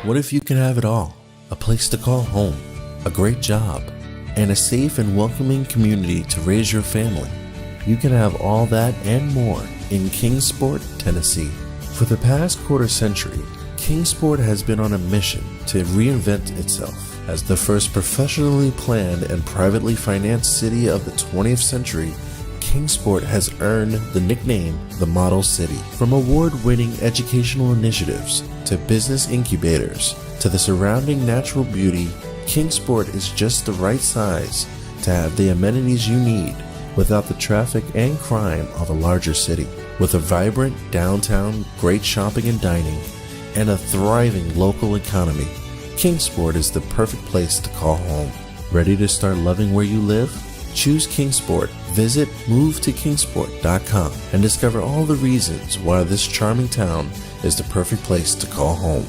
What if you can have it all? A place to call home, a great job, and a safe and welcoming community to raise your family. You can have all that and more in Kingsport, Tennessee. For the past quarter century, Kingsport has been on a mission to reinvent itself as the first professionally planned and privately financed city of the 20th century. Kingsport has earned the nickname the Model City. From award-winning educational initiatives to business incubators to the surrounding natural beauty, Kingsport is just the right size to have the amenities you need without the traffic and crime of a larger city. With a vibrant downtown, great shopping and dining, and a thriving local economy, Kingsport is the perfect place to call home. Ready to start loving where you live? Choose Kingsport. Visit movetokingsport.com and discover all the reasons why this charming town is the perfect place to call home.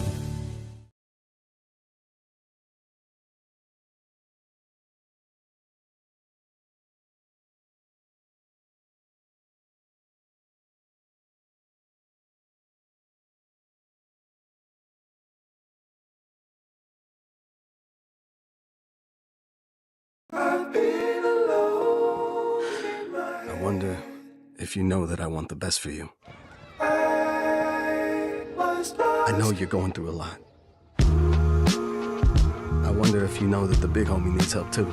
I wonder if you know that I want the best for you. I know you're going through a lot. I wonder if you know that the big homie needs help too.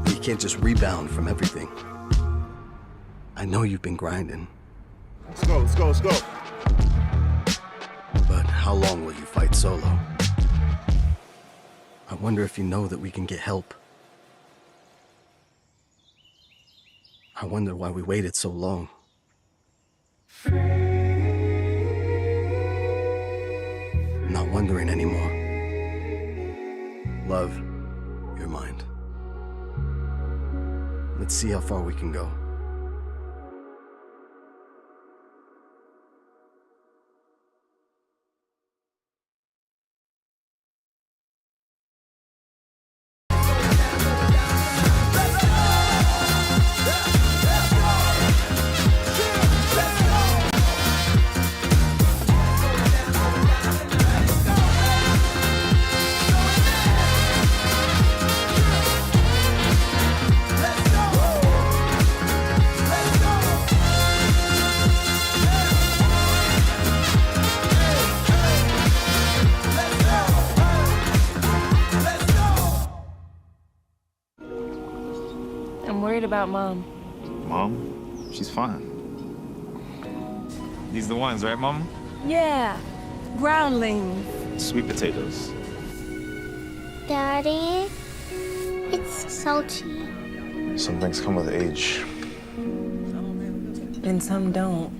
You can't just rebound from everything. I know you've been grinding. Let's go. But how long will you fight solo? I wonder if you know that we can get help. I wonder why we waited so long. I'm not wondering anymore. Love, your mind. Let's see how far we can go. I'm worried about Mom. Mom? She's fine. These the ones, right, Mom? Yeah, groundlings. Sweet potatoes. Daddy, it's salty. Some things come with age. And some don't.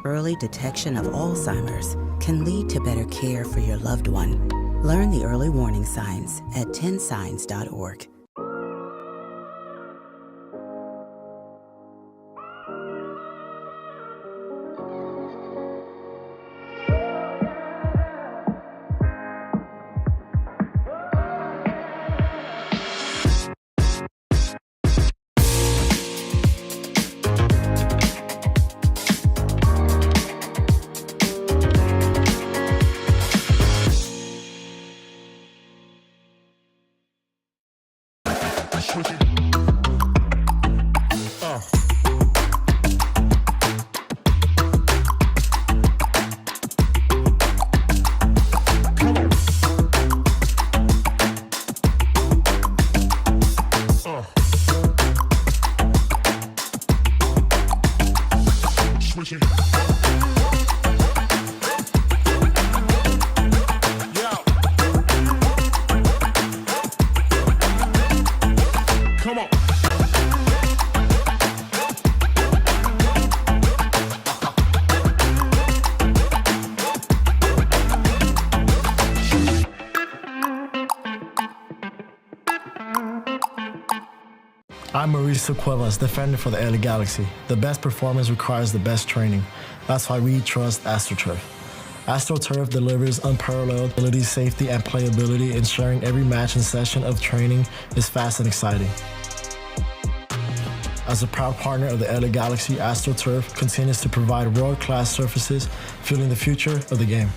Early detection of Alzheimer's can lead to better care for your loved one. Learn the early warning signs at 10signs.org. I'm Mauricio Cuevas, defender for the LA Galaxy. The best performance requires the best training. That's why we trust AstroTurf. AstroTurf delivers unparalleled ability, safety, and playability, ensuring every match and session of training is fast and exciting. As a proud partner of the LA Galaxy, AstroTurf continues to provide world-class surfaces, fueling the future of the game.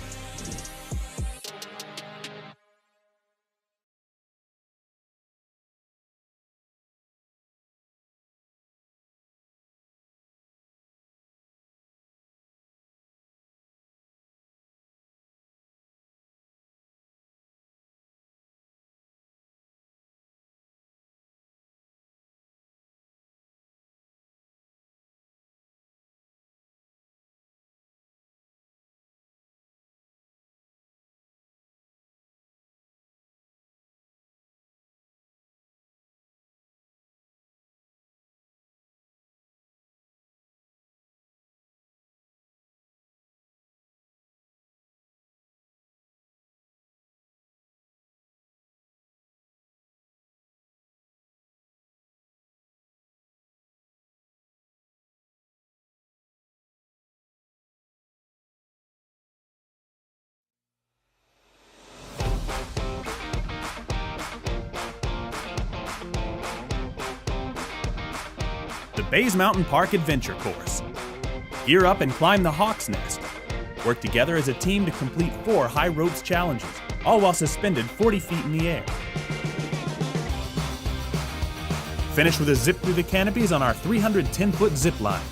the Bays Mountain Park Adventure Course. Gear up and climb the Hawk's Nest. Work together as a team to complete 4 high ropes challenges, all while suspended 40 feet in the air. Finish with a zip through the canopies on our 310-foot zip line.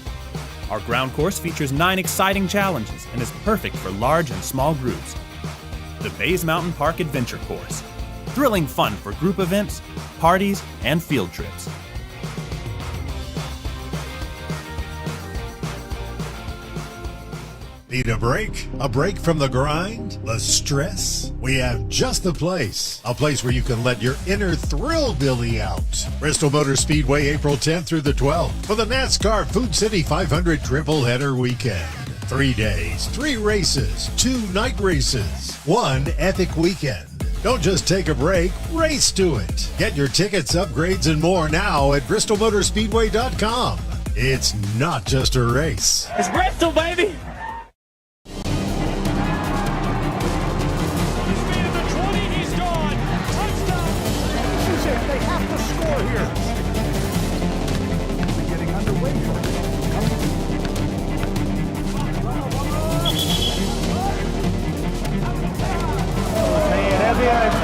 Our ground course features 9 exciting challenges and is perfect for large and small groups. The Bays Mountain Park Adventure Course. Thrilling fun for group events, parties, and field trips. Need a break? A break from the grind? The stress? We have just the place. A place where you can let your inner thrill Billy out. Bristol Motor Speedway, April 10th through the 12th for the NASCAR Food City 500 Triple Header Weekend. 3 days, 3 races, 2 night races, 1 epic weekend. Don't just take a break, race to it. Get your tickets, upgrades, and more now at BristolMotorspeedway.com. It's not just a race. It's Bristol, baby!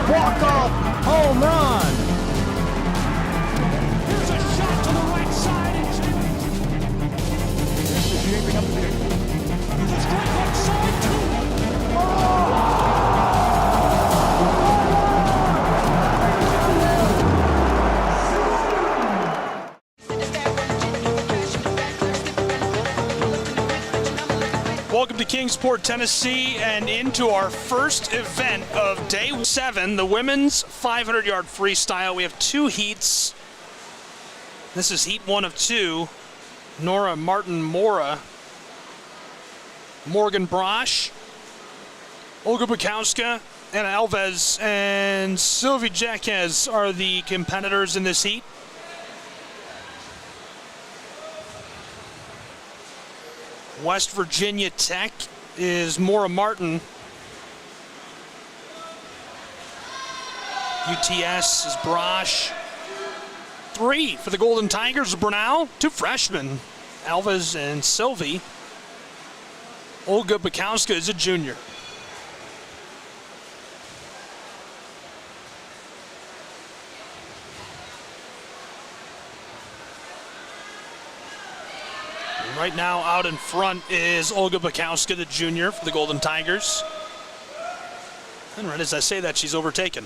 Walk-off home run. Here's a shot to the right side. Here's a strike left side, too. Welcome to Kingsport, Tennessee, and into our first event of Day 7, the women's 500-yard freestyle. We have 2 heats. This is heat 1 of 2. Nora Martin-Mora, Morgan Brosh, Olga Bukowska, Anna Alves, and Sylvie Jaquez are the competitors in this heat. West Virginia Tech is Maura Martin. UTS is Brosh. 3 for the Golden Tigers, Brunel. 2 freshmen, Alves and Sylvie. Olga Bukowska is a junior. Right now, out in front is Olga Bukowska, the junior for the Golden Tigers. And right as I say that, she's overtaken.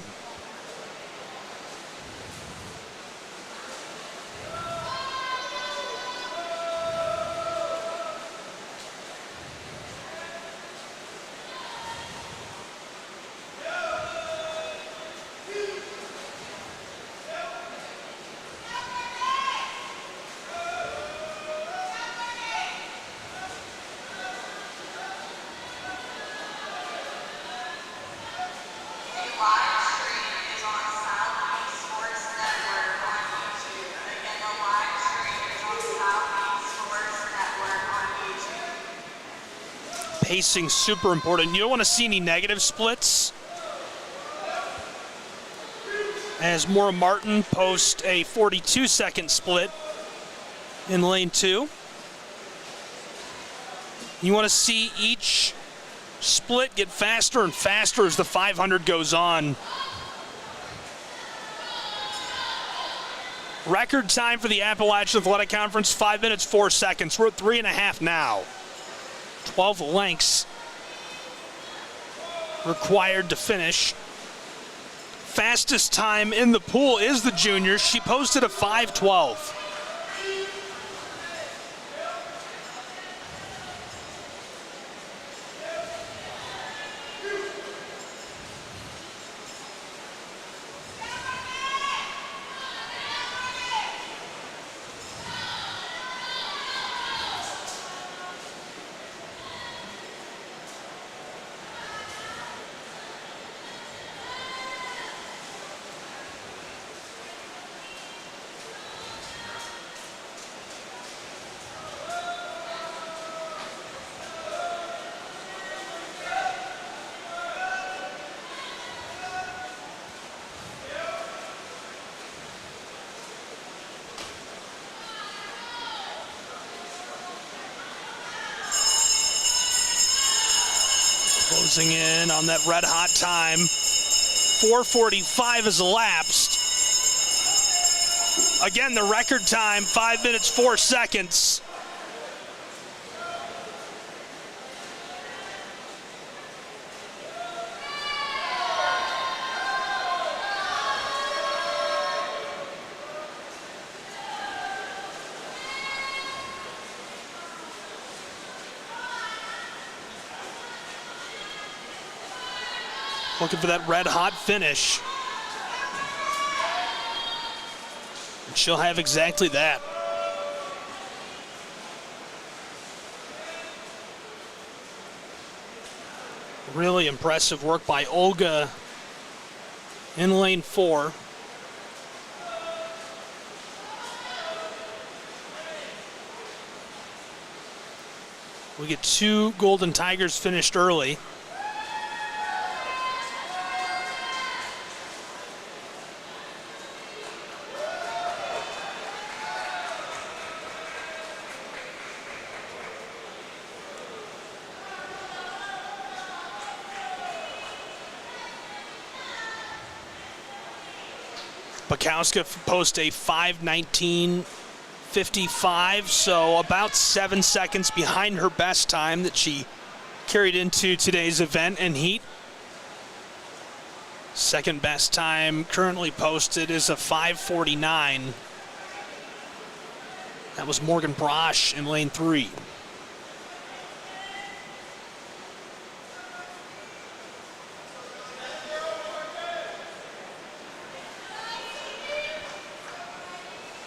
Pacing super important. You don't want to see any negative splits. As Maura Martin posts a 42-second split in lane 2. You want to see each split get faster and faster as the 500 goes on. Record time for the Appalachian Athletic Conference, 5 minutes, 4 seconds. We're at 3.5 now. 12 lengths required to finish. Fastest time in the pool is the junior. She posted a 5:12. closing in on that red-hot time. 4:45 has elapsed. Again, the record time, 5 minutes, 4 seconds. Looking for that red-hot finish. And she'll have exactly that. Really impressive work by Olga in lane 4. We get 2 Golden Tigers finished early. Bukowska posts a 5:19.55, so about 7 seconds behind her best time that she carried into today's event and heat. Second best time currently posted is a 5:49. That was Morgan Brosh in lane 3.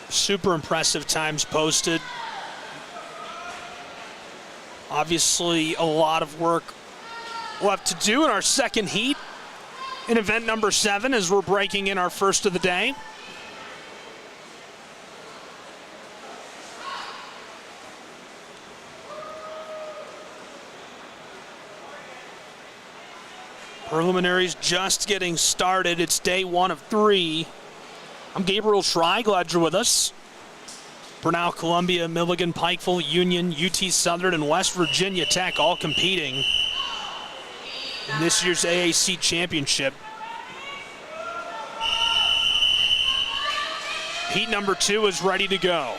Super impressive times posted. Obviously, a lot of work left to do in our second heat in event number 7 as we're breaking in our first of the day. Preliminaries just getting started. It's day 1 of 3. I'm Gabriel Schrei, glad you're with us. Bernal, Columbia, Milligan, Pikeville, Union, UT Southern, and West Virginia Tech all competing in this year's AAC Championship. Heat number 2 is ready to go.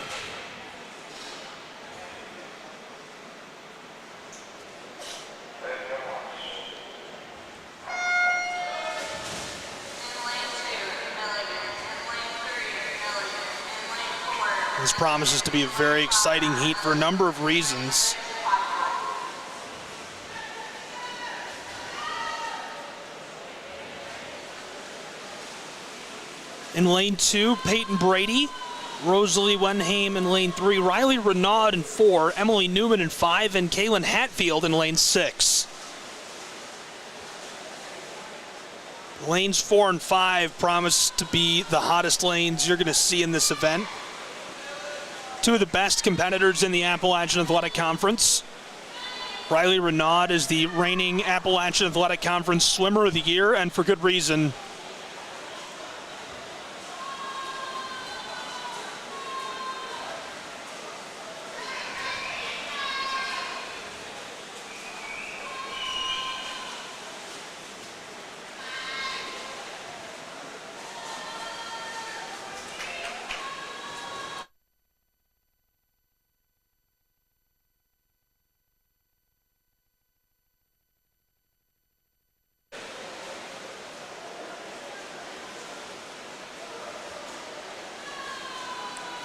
This promises to be a very exciting heat for a number of reasons. In lane 2, Peyton Brady, Rosalie Wenham in lane 3, Riley Renaud in 4, Emily Newman in 5, and Kaylin Hatfield in lane 6. Lanes 4 and 5 promise to be the hottest lanes you're going to see in this event. 2 of the best competitors in the Appalachian Athletic Conference. Riley Renaud is the reigning Appalachian Athletic Conference Swimmer of the Year, and for good reason.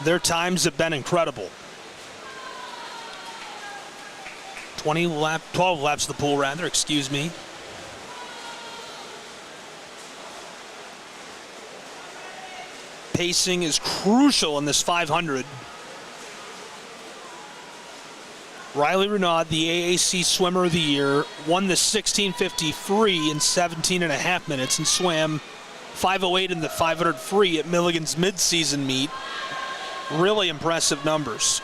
Their times have been incredible. 12 laps of the pool, rather, excuse me. Pacing is crucial in this 500. Riley Renaud, the AAC Swimmer of the Year, won the 1650 free in 17.5 minutes and swam 5:08 in the 500 free at Milligan's mid-season meet. Really impressive numbers.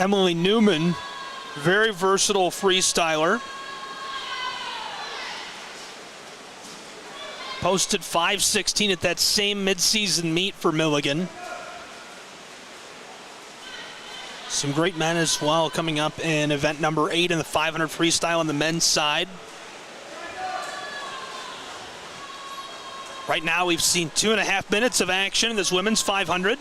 Emily Newman, very versatile freestyler. Posted 5:16 at that same midseason meet for Milligan. Some great men as well coming up in event number 8 in the 500 freestyle on the men's side. Right now we've seen 2.5 minutes of action in this women's 500.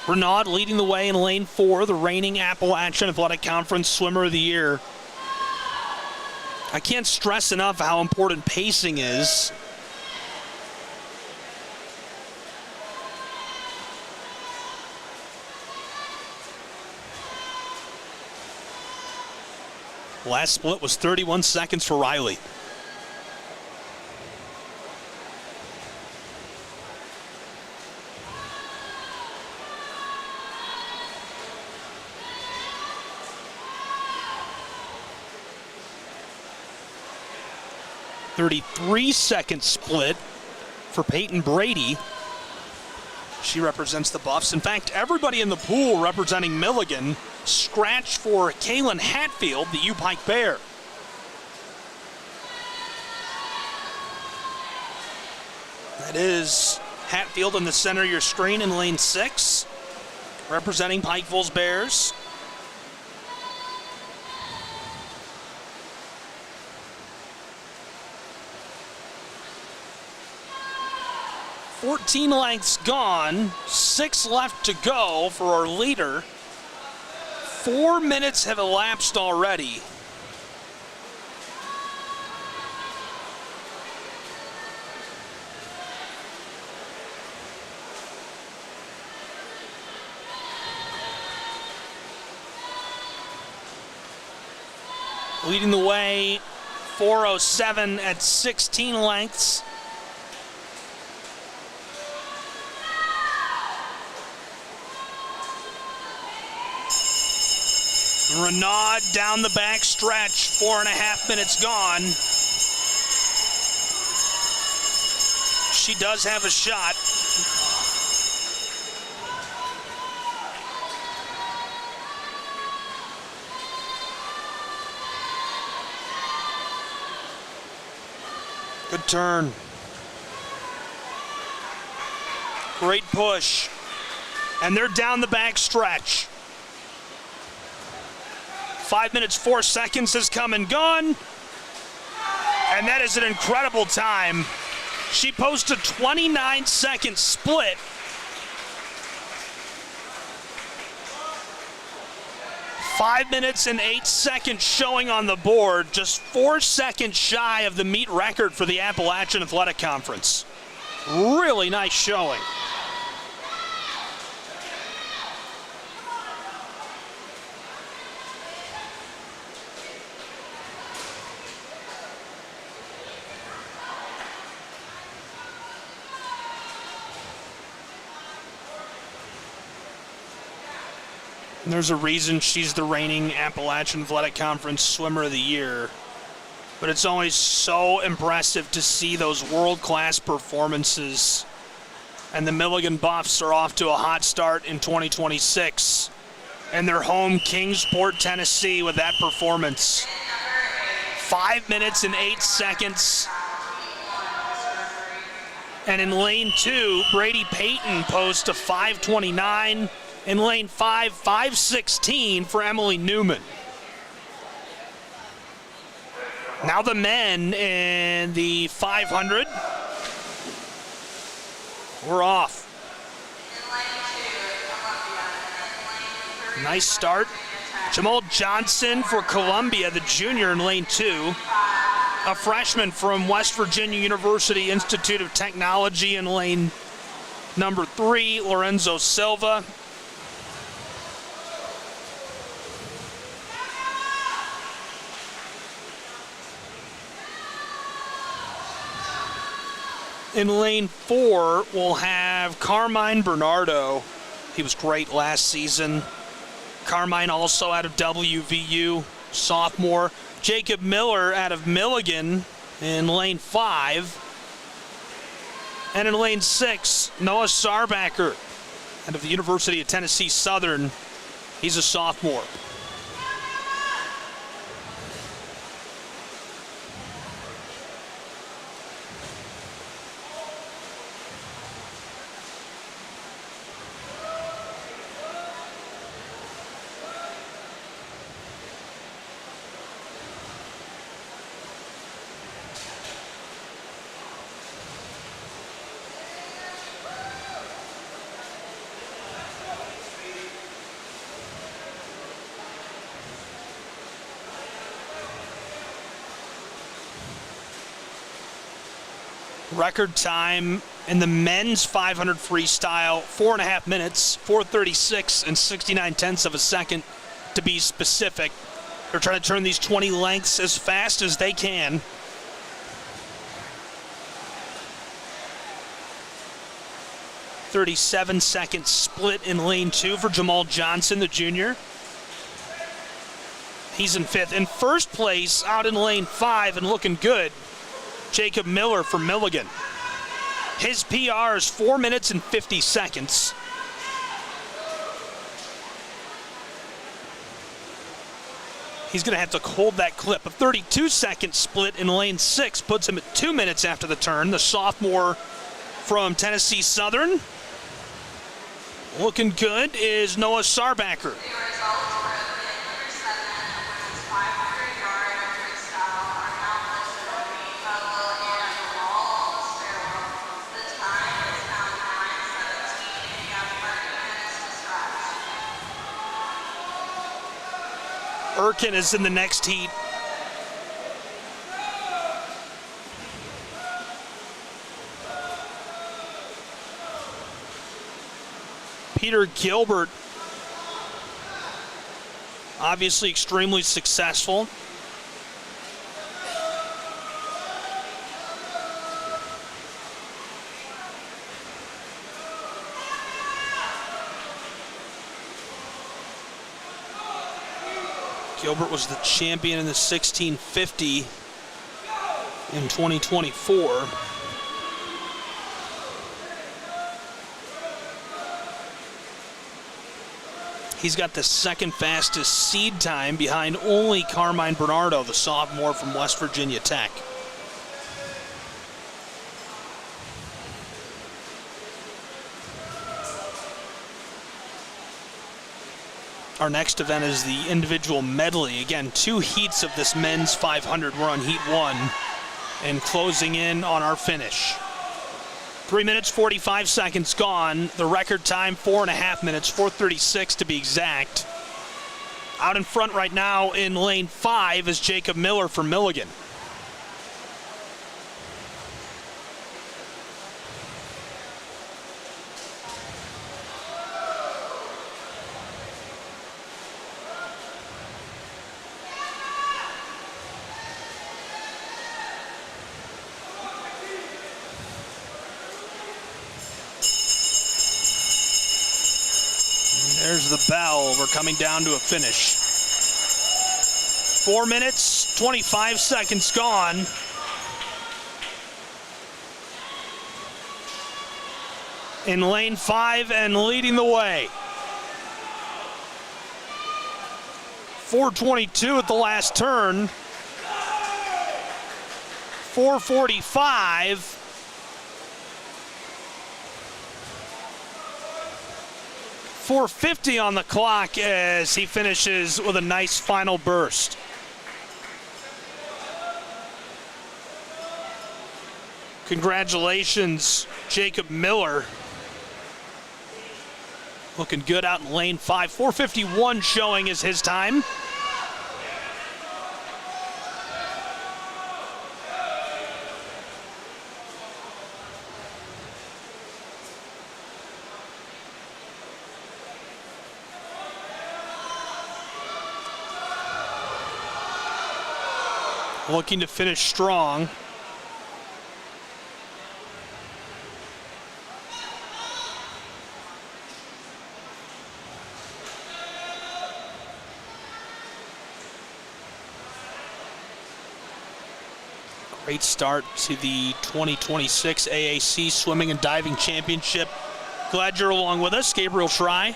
Renaud leading the way in lane 4, the reigning Appalachian Athletic Conference Swimmer of the Year. I can't stress enough how important pacing is. Last split was 31 seconds for Riley. .33-second split for Peyton Brady. She represents the Buffs. In fact, everybody in the pool representing Milligan scratched for Kaylin Hatfield, the U-Pike Bear. That is Hatfield in the center of your screen in lane 6, representing Pikeville's Bears. .14 lengths gone, 6 left to go for our leader. 4 minutes have elapsed already. Leading the way, 4:07 at 16 lengths. Renaud down the back stretch, 4.5 minutes gone. She does have a shot. Good turn. Great push. And they're down the back stretch. 5 minutes, 4 seconds has come and gone. And that is an incredible time. She posted a 29-second split. Five minutes and 8 seconds showing on the board, just 4 seconds shy of the meet record for the Appalachian Athletic Conference. Really nice showing. There's a reason she's the reigning Appalachian Athletic Conference Swimmer of the Year. But it's always so impressive to see those world-class performances. And the Milligan Buffs are off to a hot start in 2026. And their home, Kingsport, Tennessee, with that performance. 5 minutes and 8 seconds. And in lane 2, Brady Payton posts a 5:29. In lane 5, 5:16 for Emily Newman. Now the men in the 500. We're off. Nice start. Jamal Johnson for Columbia, the junior in lane 2. A freshman from West Virginia University Institute of Technology in lane number 3, Lorenzo Silva. In lane 4, we'll have Carmine Bernardo. He was great last season. Carmine also out of WVU, sophomore. Jacob Miller out of Milligan in lane 5. And in lane 6, Noah Sarbacker out of the University of Tennessee Southern. He's a sophomore. Record time in the men's 500 freestyle, 4.5 minutes, 4:36 and 69 tenths of a second to be specific. They're trying to turn these 20 lengths as fast as they can. .37-second split in lane 2 for Jamal Johnson, the junior. He's in 5th. In first place, out in lane 5 and looking good, Jacob Miller from Milligan. His PR is 4 minutes and 50 seconds. He's going to have to hold that clip. A 32-second split in lane 6 puts him at 2 minutes after the turn. The sophomore from Tennessee Southern. Looking good is Noah Sarbacker. Erkin is in the next heat. Peter Gilbert, obviously extremely successful. Gilbert was the champion in the 1650 in 2024. He's got the second fastest seed time behind only Carmine Bernardo, the sophomore from West Virginia Tech. Our next event is the individual medley. Again, 2 heats of this men's 500. We're on heat 1 and closing in on our finish. 3 minutes, 45 seconds gone. The record time, 4.5 minutes, 4:36 to be exact. Out in front right now in lane 5 is Jacob Miller from Milligan. There's the bell. We're coming down to a finish. 4 minutes, 25 seconds gone. In lane 5 and leading the way. 4:22 at the last turn. 4:45. 4:50 on the clock as he finishes with a nice final burst. Congratulations, Jacob Miller. Looking good out in lane 5. 4:51 showing is his time. Looking to finish strong. Great start to the 2026 AAC Swimming and Diving Championship. Glad you're along with us. Gabriel Try.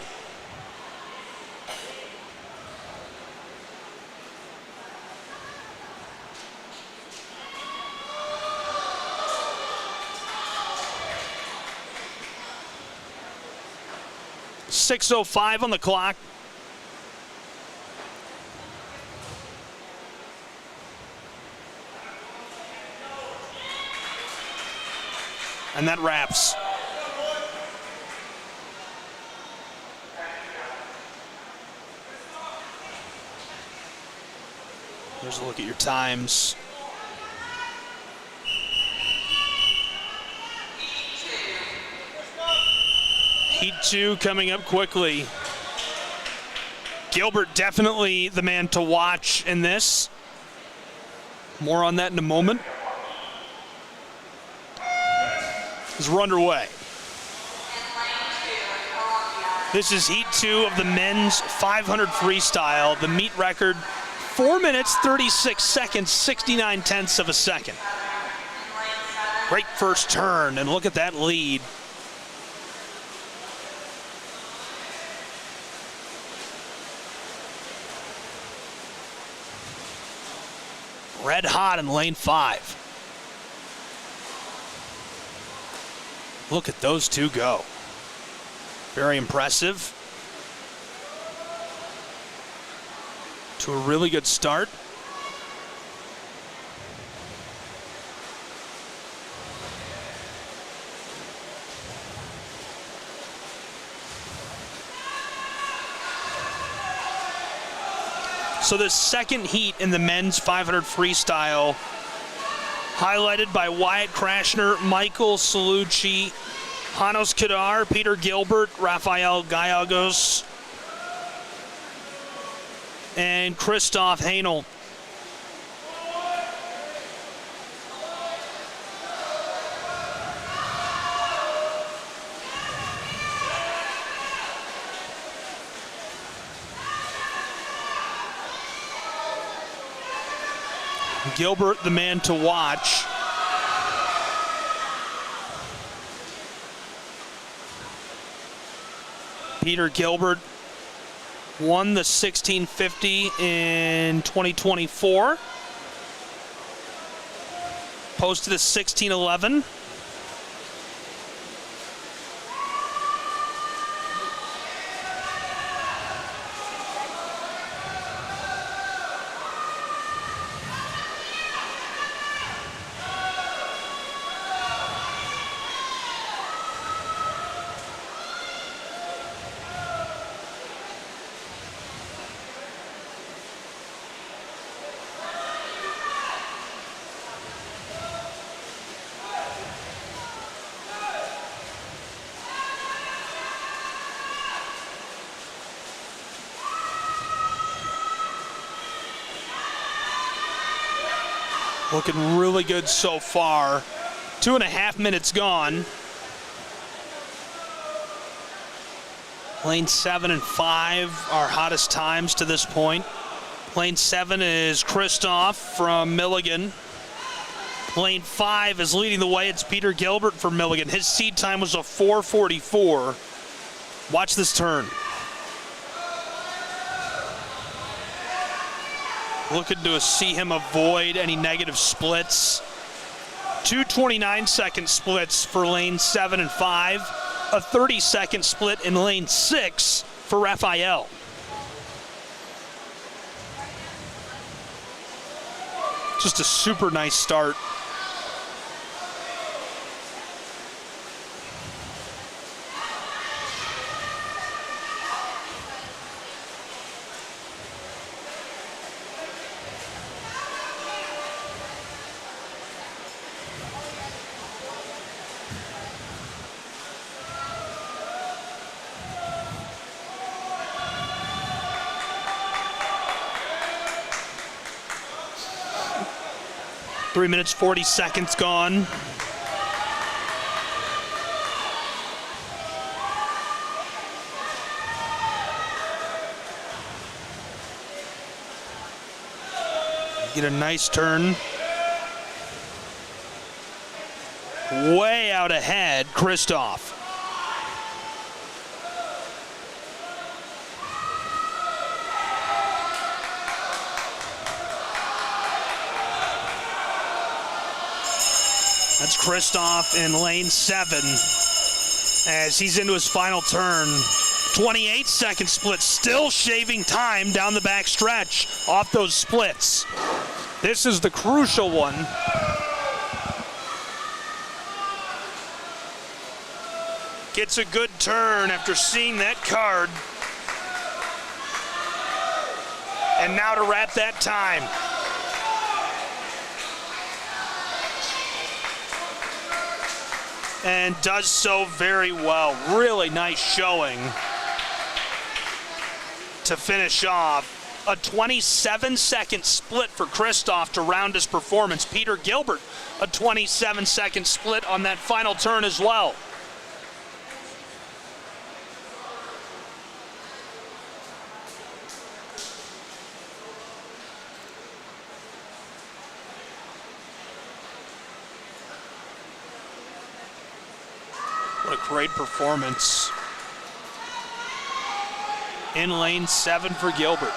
.6:05 on the clock. And that wraps. Here's a look at your times. Heat 2 coming up quickly. Gilbert definitely the man to watch in this. More on that in a moment. As we're underway. This is Heat 2 of the men's 500 freestyle. The meet record, 4 minutes, 36 seconds, 69 tenths of a second. Great first turn, and look at that lead. Red hot in lane 5. Look at those two go. Very impressive. To a really good start. So the second heat in the men's 500 freestyle, highlighted by Wyatt Krashner, Michael Salucci, Janos Kadar, Peter Gilbert, Rafael Gallegos, and Christoph Hainel. Gilbert, the man to watch. Peter Gilbert won the 1650 in 2024. Posted a 1611. Looking really good so far. 2.5 minutes gone. Lane 7 and 5 are hottest times to this point. Lane 7 is Christoph from Milligan. Lane 5 is leading the way. It's Peter Gilbert from Milligan. His seed time was a 4:44. Watch this turn. Looking to see him avoid any negative splits. 2:29-second splits for lane 7 and 5. A 30-second split in lane 6 for Rafael. Just a super nice start. Three minutes, 40 seconds gone. Get a nice turn. Way out ahead, Christoph. That's Kristoff in lane 7 as he's into his final turn. 28-second split, still shaving time down the back stretch off those splits. This is the crucial one. Gets a good turn after seeing that card. And now to wrap that time. And does so very well. Really nice showing to finish off. A 27-second split for Kristoff to round his performance. Peter Gilbert, a 27-second split on that final turn as well. What a great performance. In lane 7 for Gilbert.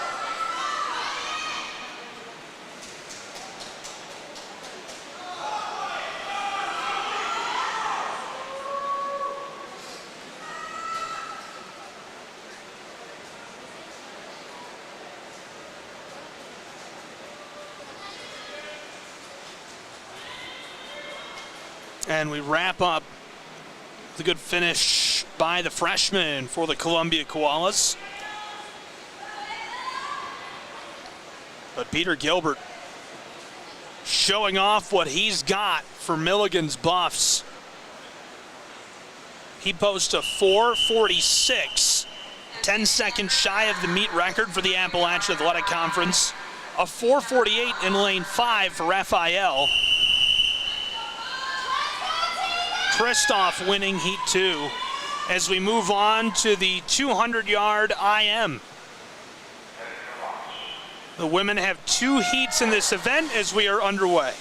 And we wrap up with a good finish by the freshman for the Columbia Koalas. But Peter Gilbert showing off what he's got for Milligan's Buffs. He posts a 4:46, 10 seconds shy of the meet record for the Appalachian Athletic Conference. A 4:48 in lane 5 for Raphael. Kristoff winning heat 2 as we move on to the 200-yard IM. The women have 2 heats in this event as we are underway.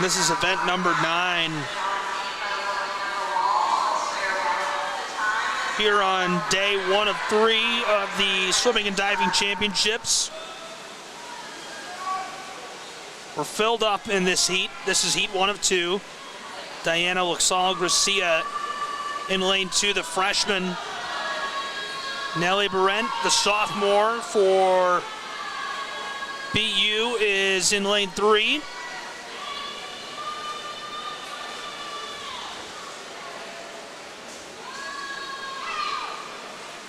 This is event number 9 here on day 1 of 3 of the Swimming and Diving Championships. We're filled up in this heat. This is heat 1 of 2. Diana Luxal Gracia in lane 2, the freshman. Nellie Berent, the sophomore for BU, is in lane 3.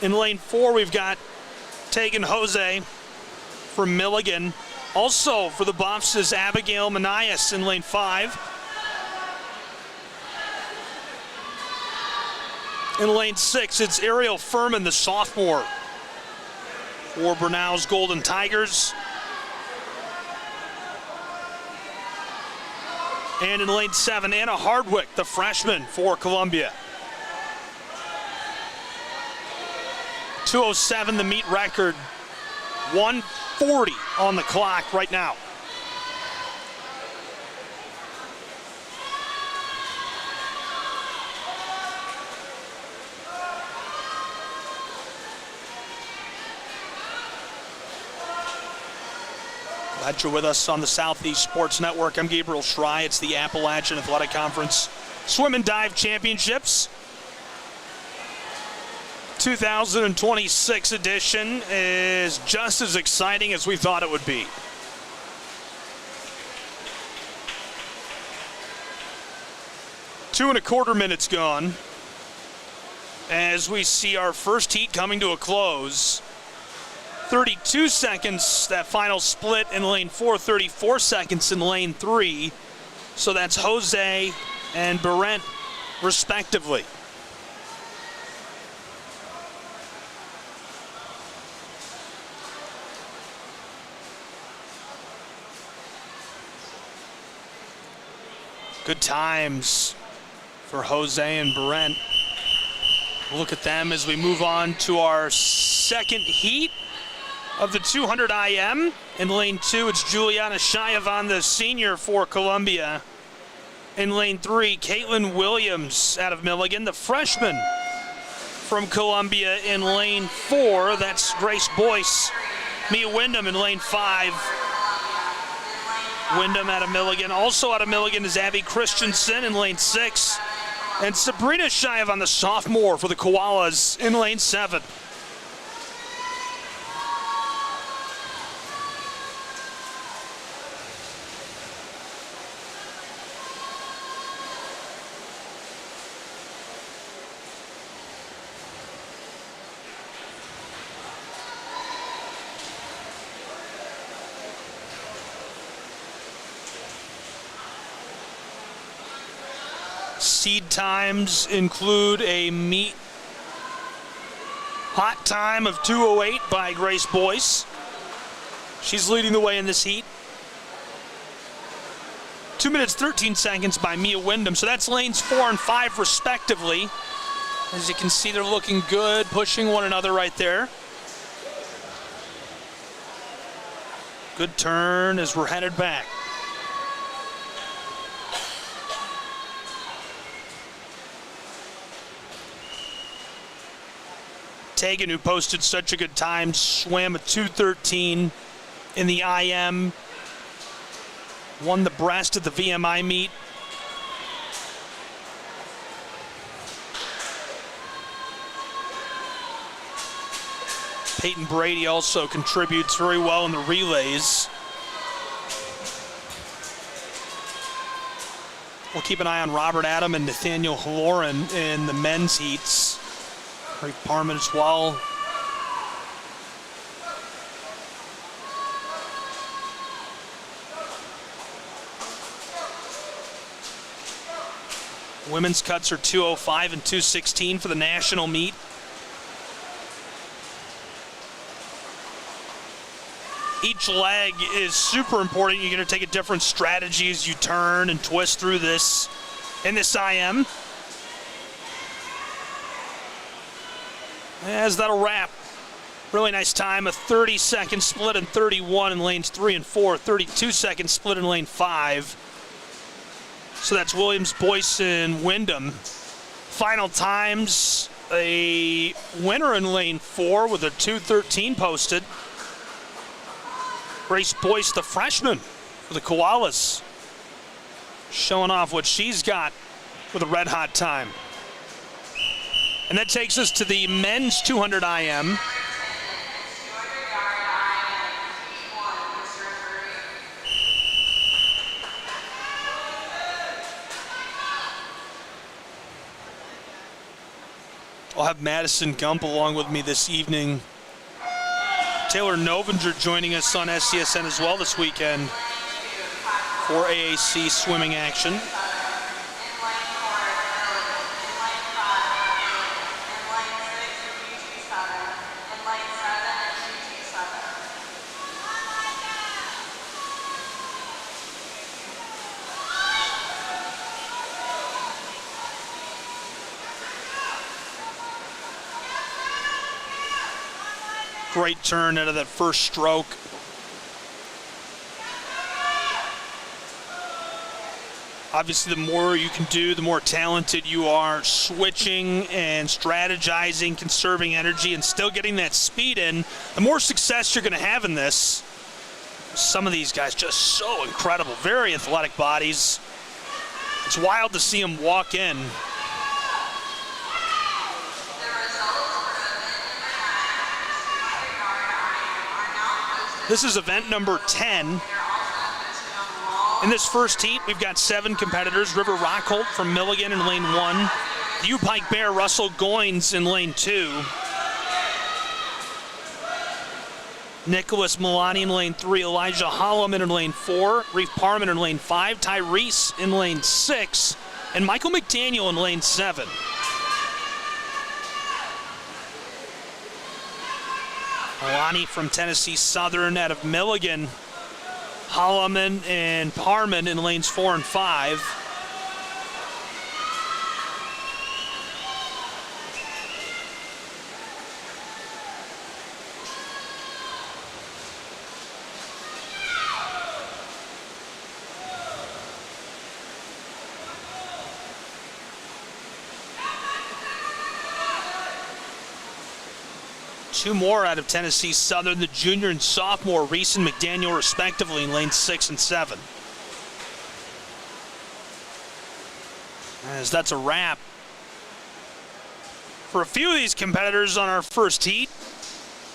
In lane 4, we've got Tegan Jose from Milligan. Also for the Buffs is Abigail Manias in lane 5. In lane 6, it's Ariel Furman, the sophomore for Brunau's Golden Tigers. And in lane 7, Anna Hardwick, the freshman for Columbia. 2:07 the meet record, 1:40 on the clock right now. Glad you're with us on the Southeast Sports Network. I'm Gabriel Schrei. It's the Appalachian Athletic Conference Swim and Dive Championships. 2026 edition is just as exciting as we thought it would be. Two and a quarter minutes gone as we see our first heat coming to a close. 32 seconds, that final split in lane 4, 34 seconds in lane 3. So that's Jose and Berent, respectively. Good times for Jose and Berent. Look at them as we move on to our second heat of the 200 IM. In lane 2, it's Juliana Shayavan, the senior for Columbia. In lane 3, Caitlin Williams out of Milligan, the freshman from Columbia. In lane 4, that's Grace Boyce. Mia Wyndham in lane 5. Wyndham out of Milligan. Also out of Milligan is Abby Christensen in lane 6. And Sabrina Shayavan, the sophomore for the Koalas, in lane 7. Seed times include a meet hot time of 2:08 by Grace Boyce. She's leading the way in this heat. 2 minutes 13 seconds by Mia Wyndham. So that's lanes 4 and 5 respectively. As you can see, they're looking good, pushing one another right there. Good turn as we're headed back. Tegan, who posted such a good time, swam a 2:13 in the IM, won the breast at the VMI meet. Peyton Brady also contributes very well in the relays. We'll keep an eye on Robert Adam and Nathaniel Halloran in the men's heats. Rick Parman as well. Women's cuts are 2:05 and 2:16 for the national meet. Each leg is super important. You're going to take a different strategy as you turn and twist through this in this IM. As that'll wrap. Really nice time, a 30-second split in 31 in lanes 3 and 4, 32-second split in lane 5. So that's Williams, Boyce, and Wyndham. Final times, a winner in lane 4 with a 2:13 posted. Grace Boyce, the freshman for the Koalas, showing off what she's got with a red-hot time. And that takes us to the men's 200 IM. I'll have Madison Gump along with me this evening. Taylor Novinger joining us on SCSN as well this weekend for AAC swimming action. Great turn out of that first stroke. Obviously, the more you can do, the more talented you are. Switching and strategizing, conserving energy, and still getting that speed in, the more success you're going to have in this. Some of these guys just so incredible, very athletic bodies. It's wild to see them walk in. This is event number 10. In this first heat, we've got 7 competitors. River Rockholt from Milligan in lane 1. The U-Pike Bear, Russell Goins in lane 2. Nicholas Milani in lane 3. Elijah Holloman in lane 4. Reef Parman in lane 5. Tyrese in lane 6. And Michael McDaniel in lane 7. Milani from Tennessee Southern out of Milligan. Holloman and Parman in lanes 4 and 5. Two more out of Tennessee Southern, the junior and sophomore, Reese and McDaniel, respectively, in lanes 6 and 7. As that's a wrap for a few of these competitors on our first heat.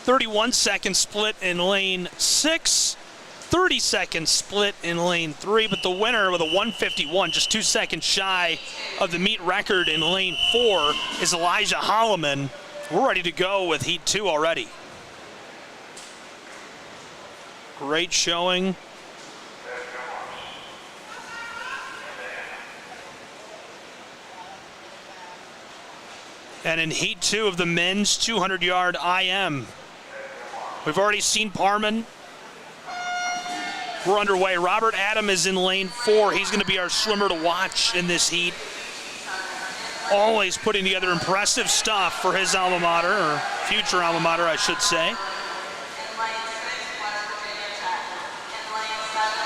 31-second split in lane 6, 30-second split in lane 3, but the winner with a 151, just 2 seconds shy of the meet record in lane 4, is Elijah Holloman. We're ready to go with heat 2 already. Great showing. And in heat 2 of the men's 200-yard IM, we've already seen Parman. We're underway. Robert Adam is in lane 4. He's going to be our swimmer to watch in this heat. Always putting together impressive stuff for his alma mater, or future alma mater, I should say.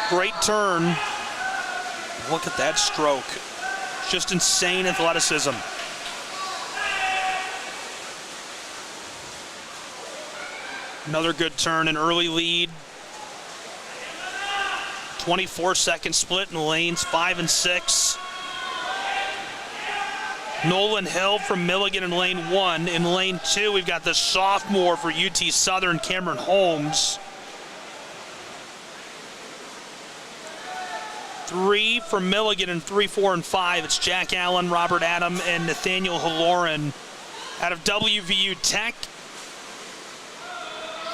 Great turn. Look at that stroke. Just insane athleticism. Another good turn, an early lead. 24-second split in lanes 5 and 6. Nolan Hill from Milligan in lane 1. In lane 2, we've got the sophomore for UT Southern, Cameron Holmes. 3 for Milligan in 3, 4, and 5. It's Jack Allen, Robert Adam, and Nathaniel Halloran. Out of WVU Tech,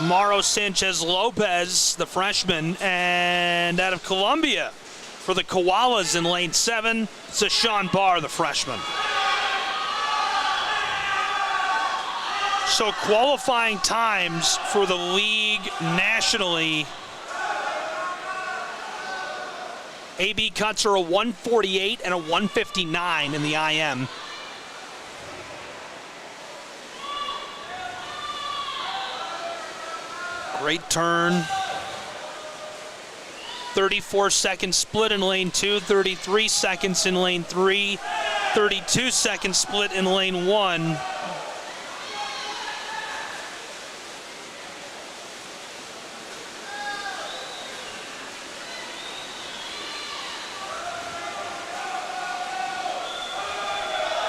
Mauro Sanchez Lopez, the freshman, and out of Columbia for the Koalas in lane 7, it's Sean Barr, the freshman. So qualifying times for the league nationally. AB cuts are a 148 and a 159 in the IM. Great turn. 34-second split in lane 2, 33 seconds in lane 3, 32-second split in lane 1.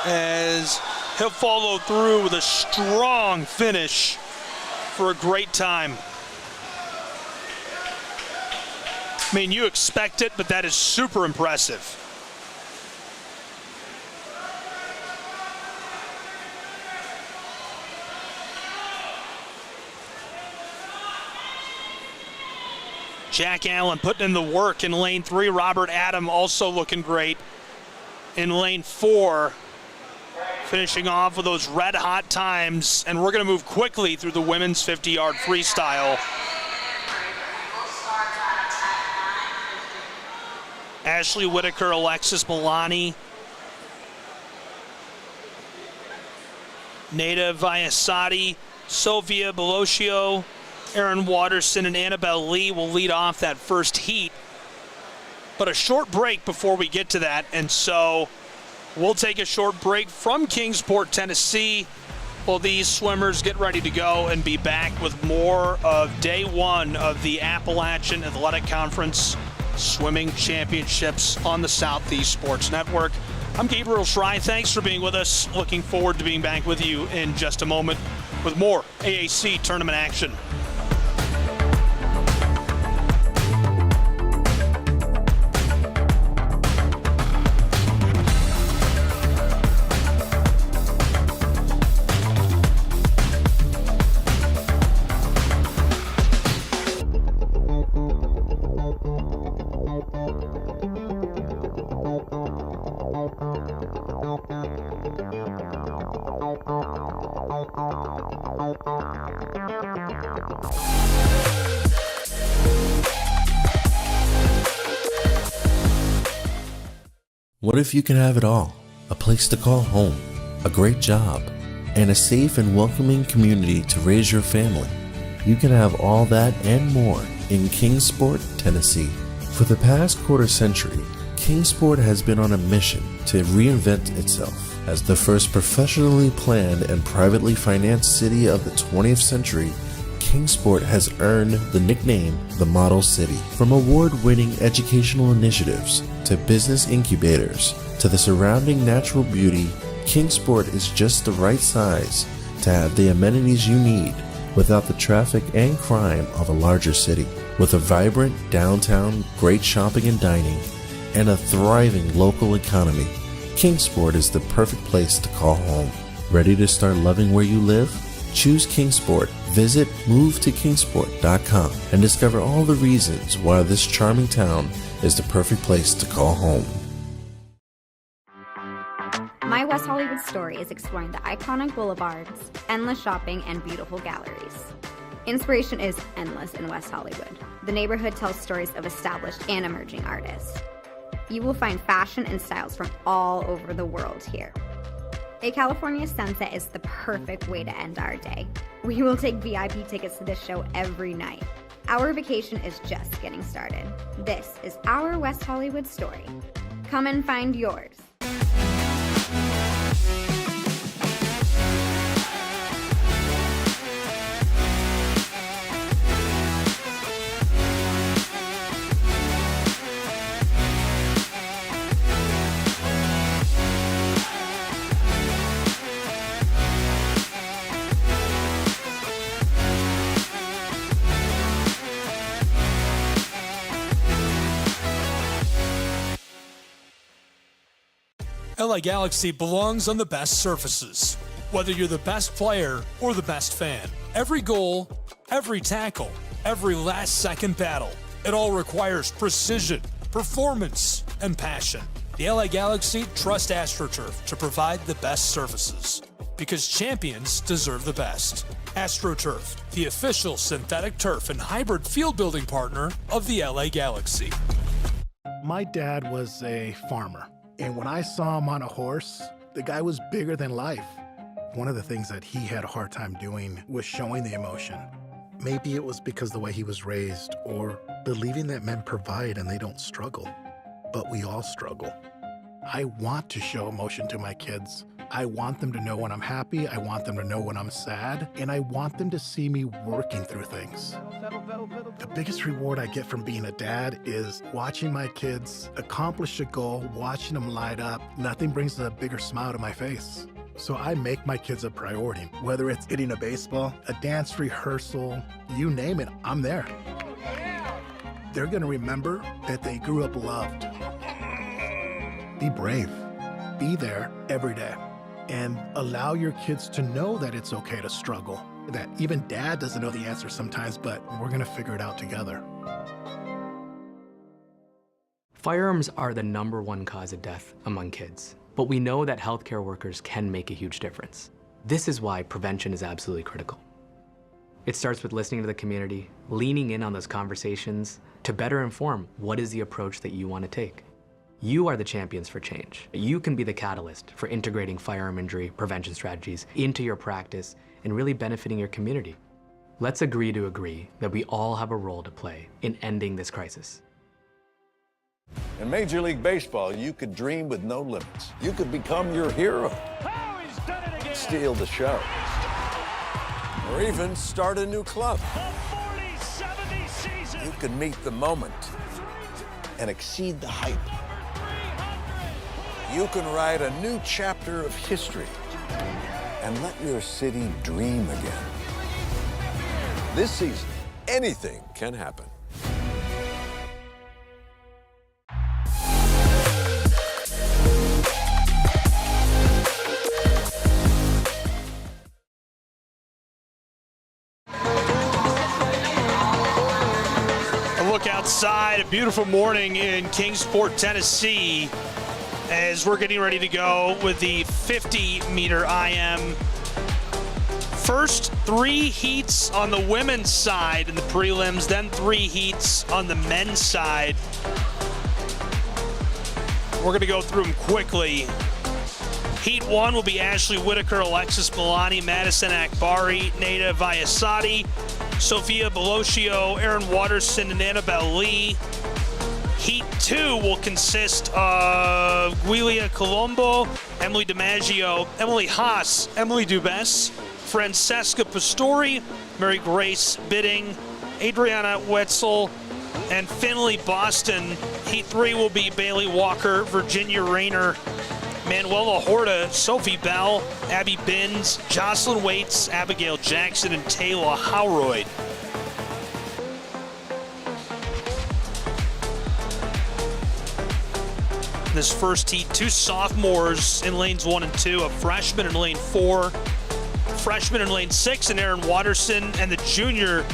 As he'll follow through with a strong finish for a great time. I mean, you expect it, but that is super impressive. Jack Allen putting in the work in lane 3. Robert Adam also looking great in lane 4. Finishing off with those red hot times, and we're going to move quickly through the women's 50-yard freestyle. Ashley Whitaker, Alexis Milani, Nada Viasati, Sofia Belosio, Aaron Watterson, and Annabelle Lee will lead off that first heat. But a short break before we get to that, and so we'll take a short break from Kingsport, Tennessee, while these swimmers get ready to go and be back with more of day 1 of the Appalachian Athletic Conference Swimming Championships on the Southeast Sports Network. I'm Gabriel Schrei. Thanks for being with us. Looking forward to being back with you in just a moment with more AAC tournament action. What if you can have it all? A place to call home, a great job, and a safe and welcoming community to raise your family. You can have all that and more in Kingsport, Tennessee. For the past quarter century, Kingsport has been on a mission to reinvent itself. As the first professionally planned and privately financed city of the 20th century, Kingsport has earned the nickname the Model City. From award-winning educational initiatives to business incubators to the surrounding natural beauty, Kingsport is just the right size to have the amenities you need without the traffic and crime of a larger city. With a vibrant downtown, great shopping and dining, and a thriving local economy, Kingsport is the perfect place to call home. Ready to start loving where you live? Choose Kingsport. Visit movetokingsport.com and discover all the reasons why this charming town is the perfect place to call home. My West Hollywood story is exploring the iconic boulevards, endless shopping, and beautiful galleries. Inspiration is endless in West Hollywood. The neighborhood tells stories of established and emerging artists. You will find fashion and styles from all over the world here. A California sunset is the perfect way to end our day. We will take VIP tickets to this show every night. Our vacation is just getting started. This is our West Hollywood story. Come and find yours. LA Galaxy belongs on the best surfaces. Whether you're the best player or the best fan, every goal, every tackle, every last-second battle, it all requires precision, performance, and passion. The LA Galaxy trust AstroTurf to provide the best surfaces, because champions deserve the best. AstroTurf, the official synthetic turf and hybrid field building partner of the LA Galaxy. My dad was a farmer. And when I saw him on a horse, the guy was bigger than life. One of the things that he had a hard time doing was showing the emotion. Maybe it was because the way he was raised, or believing that men provide and they don't struggle. But we all struggle. I want to show emotion to my kids. I want them to know when I'm happy, I want them to know when I'm sad, and I want them to see me working through things. The biggest reward I get from being a dad is watching my kids accomplish a goal, watching them light up. Nothing brings a bigger smile to my face. So I make my kids a priority. Whether it's hitting a baseball, a dance rehearsal, you name it, I'm there. They're gonna remember that they grew up loved. Be brave. Be there every day. And allow your kids to know that it's okay to struggle. That even dad doesn't know the answer sometimes, but we're gonna figure it out together. Firearms are the #1 cause of death among kids, but we know that healthcare workers can make a huge difference. This is why prevention is absolutely critical. It starts with listening to the community, leaning in on those conversations to better inform what is the approach that you want to take. You are the champions for change. You can be the catalyst for integrating firearm injury prevention strategies into your practice and really benefiting your community. Let's agree to agree that we all have a role to play in ending this crisis. In Major League Baseball, you could dream with no limits. You could become your hero. Steal the show. Or even start a new club. You could meet the moment and exceed the hype. You can write a new chapter of history and let your city dream again. This season, anything can happen. A look outside, a beautiful morning in Kingsport, Tennessee, as we're getting ready to go with the 50-meter IM. First 3 heats on the women's side in the prelims, then 3 heats on the men's side. We're going to go through them quickly. Heat 1 will be Ashley Whitaker, Alexis Milani, Madison Akbari, Nada Vayasati, Sophia Belocchio, Erin Watterson, and Annabelle Lee. Heat 2 will consist of Giulia Colombo, Emily DiMaggio, Emily Haas, Emily Dubes, Francesca Pastori, Mary Grace Bidding, Adriana Wetzel, and Finley Boston. Heat 3 will be Bailey Walker, Virginia Rayner, Manuela Horta, Sophie Bell, Abby Binns, Jocelyn Waits, Abigail Jackson, and Taylor Howroyd. This first heat, 2 sophomores in lanes 1 and 2, a freshman in lane 4, freshman in lane 6, and Aaron Watterson, and the junior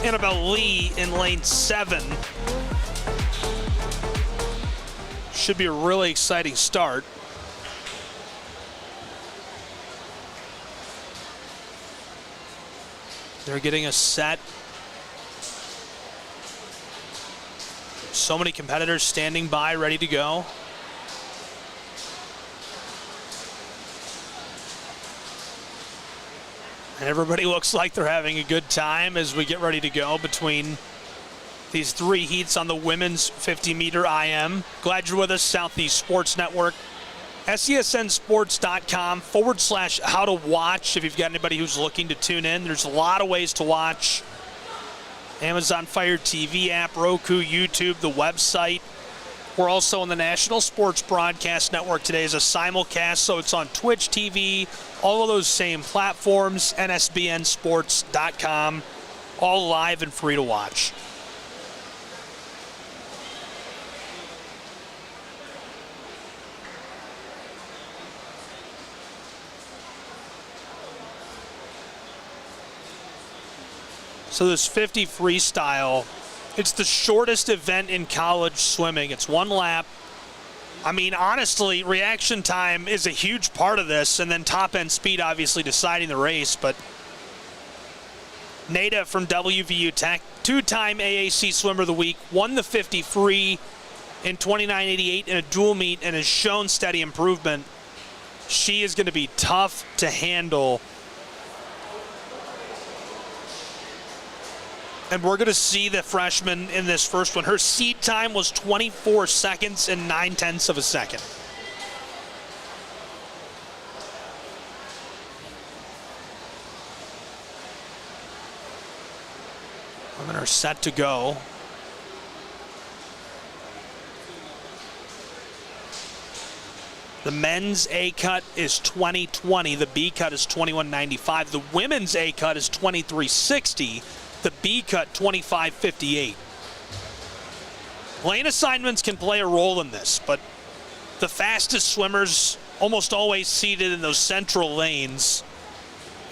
Annabelle Lee in lane 7. Should be a really exciting start. They're getting a set. So many competitors standing by, ready to go. And everybody looks like they're having a good time as we get ready to go between these 3 heats on the women's 50-meter IM. Glad you're with us, Southeast Sports Network. SESNsports.com/how to watch if you've got anybody who's looking to tune in. There's a lot of ways to watch. Amazon Fire TV app, Roku, YouTube, the website. We're also on the National Sports Broadcast Network today as a simulcast, so it's on Twitch TV, all of those same platforms, nsbnsports.com, all live and free to watch. So this 50 freestyle, it's the shortest event in college swimming. It's 1 lap. I mean, honestly, reaction time is a huge part of this, and then top-end speed obviously deciding the race. But Nada from WVU Tech, 2-time AAC Swimmer of the Week, won the 50 free in 29.88 in a dual meet and has shown steady improvement. She is going to be tough to handle. And we're going to see the freshman in this first one. Her seed time was 24 seconds and 9/10 of a second. Women are set to go. The men's A cut is 20:20. The B cut is 21:95. The women's A cut is 23:60. The B cut 25:58. Lane assignments can play a role in this, but the fastest swimmers almost always seated in those central lanes,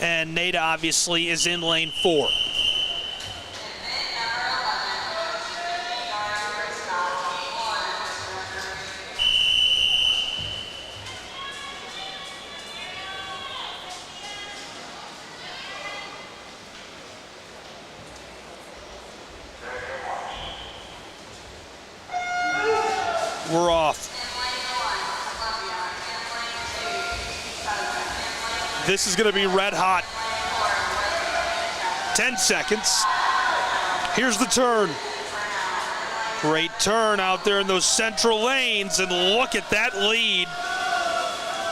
and Nada obviously is in lane 4. We're off. This is going to be red hot. 10 seconds. Here's the turn. Great turn out there in those central lanes, and look at that lead.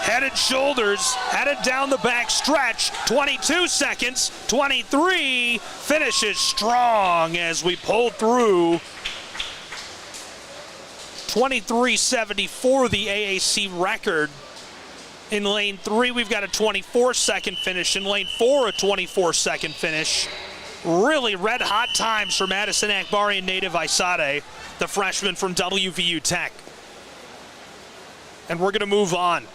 Head and shoulders, headed down the back stretch. 22 seconds, 23. Finishes strong as we pulled through. 23:74, the AAC record. In lane 3, we've got a 24-second finish. In lane 4, a 24-second finish. Really red-hot times for Madison Akbari and Nada Vaisade, the freshman from WVU Tech. And we're going to move on.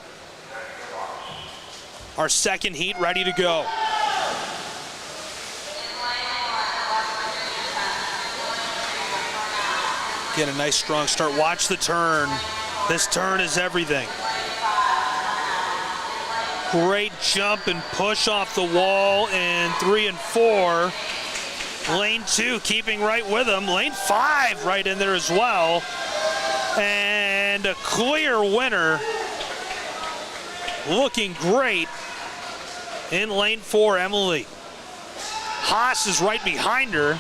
Our second heat ready to go. Get a nice strong start. Watch the turn. This turn is everything. Great jump and push off the wall in 3 and 4. Lane 2 keeping right with them. Lane 5 right in there as well. And a clear winner. Looking great in lane 4, Emily. Haas is right behind her.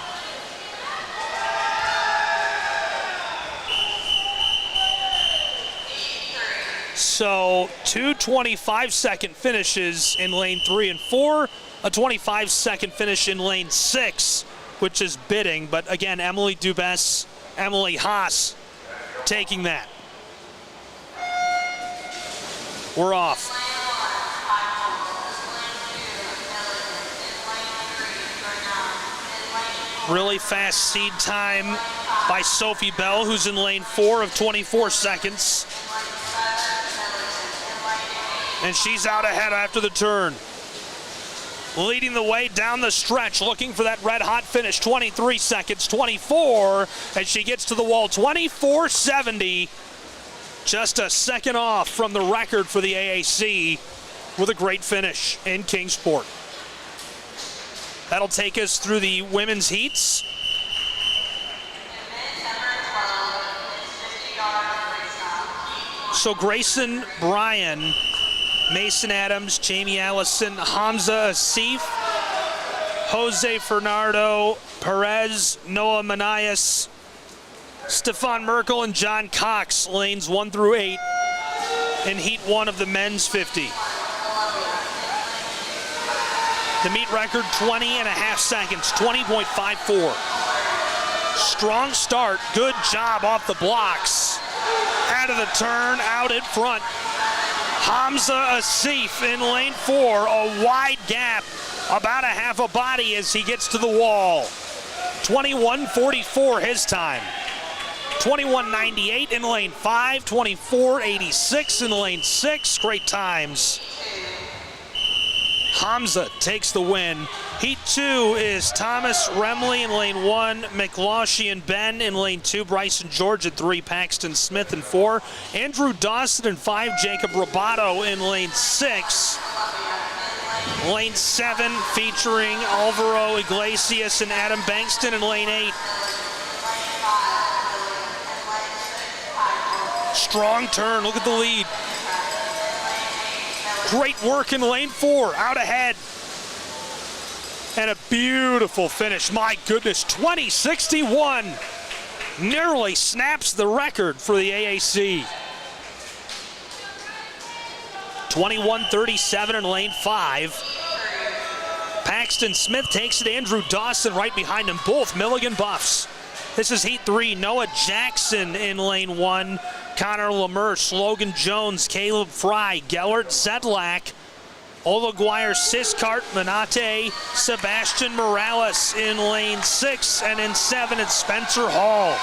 So 2 25-second finishes in lane 3 and 4, a 25-second finish in lane 6, which is bidding. But again, Emily Dubess, Emily Haas taking that. We're off. Really fast seed time by Sophie Bell, who's in lane 4 of 24 seconds. And she's out ahead after the turn. Leading the way down the stretch, looking for that red-hot finish. 23 seconds, 24, as she gets to the wall. 24:70, just a second off from the record for the AAC with a great finish in Kingsport. That'll take us through the women's heats. So Grayson Bryan, Mason Adams, Jamie Allison, Hamza Asif, Jose Fernando Perez, Noah Manias, Stefan Merkel, and John Cox, lanes 1 through 8 in heat 1 of the men's 50. The meet record 20.5 seconds, 20.54. Strong start, good job off the blocks. Out of the turn, out in front. Hamza Asif in lane 4, a wide gap, about a half a body as he gets to the wall. 21:44 his time. 21:98 in lane 5, 24:86 in lane 6. Great times. Hamza takes the win. Heat 2 is Thomas Remley in lane 1, McLaughlin Ben in lane 2, Bryson George at 3, Paxton Smith in 4, Andrew Dawson in 5, Jacob Robato in lane 6. Lane 7 featuring Alvaro Iglesias and Adam Bankston in lane 8. Strong turn, look at the lead. Great work in lane 4, out ahead. And a beautiful finish, my goodness, 20:61. Nearly snaps the record for the AAC. 21:37 in lane 5. Paxton Smith takes it, Andrew Dawson right behind him, both Milligan buffs. This is heat 3, Noah Jackson in lane 1, Connor Lemurse, Logan Jones, Caleb Fry, Gellert Zedlak, Olaguire Siskart, Manate, Sebastian Morales in lane 6, and in 7 it's Spencer Hall.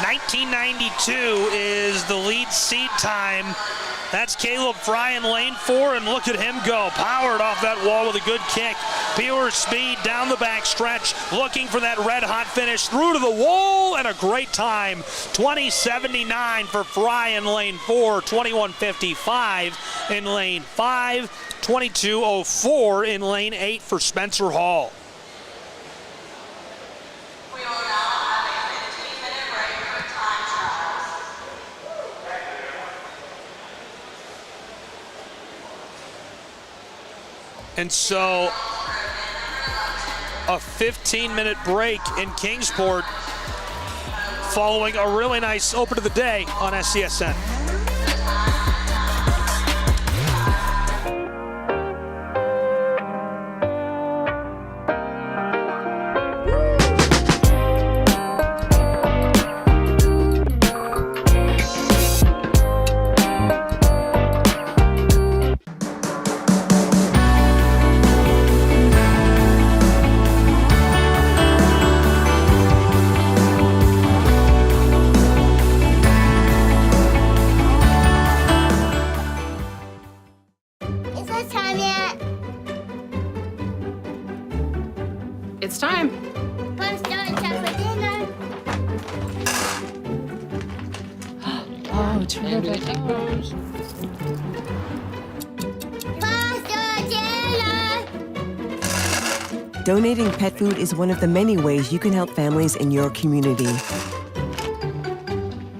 1992 is the lead seed time. That's Caleb Fry in lane 4, and look at him go. Powered off that wall with a good kick. Pure speed down the back stretch, looking for that red-hot finish. Through to the wall, and a great time. 20:79 for Fry in lane 4, 21:55 in lane 5, 22:04 in lane 8 for Spencer Hall. And so a 15-minute break in Kingsport following a really nice open of the day on SCSN. It's time. Oh, terrific. Donating pet food is one of the many ways you can help families in your community.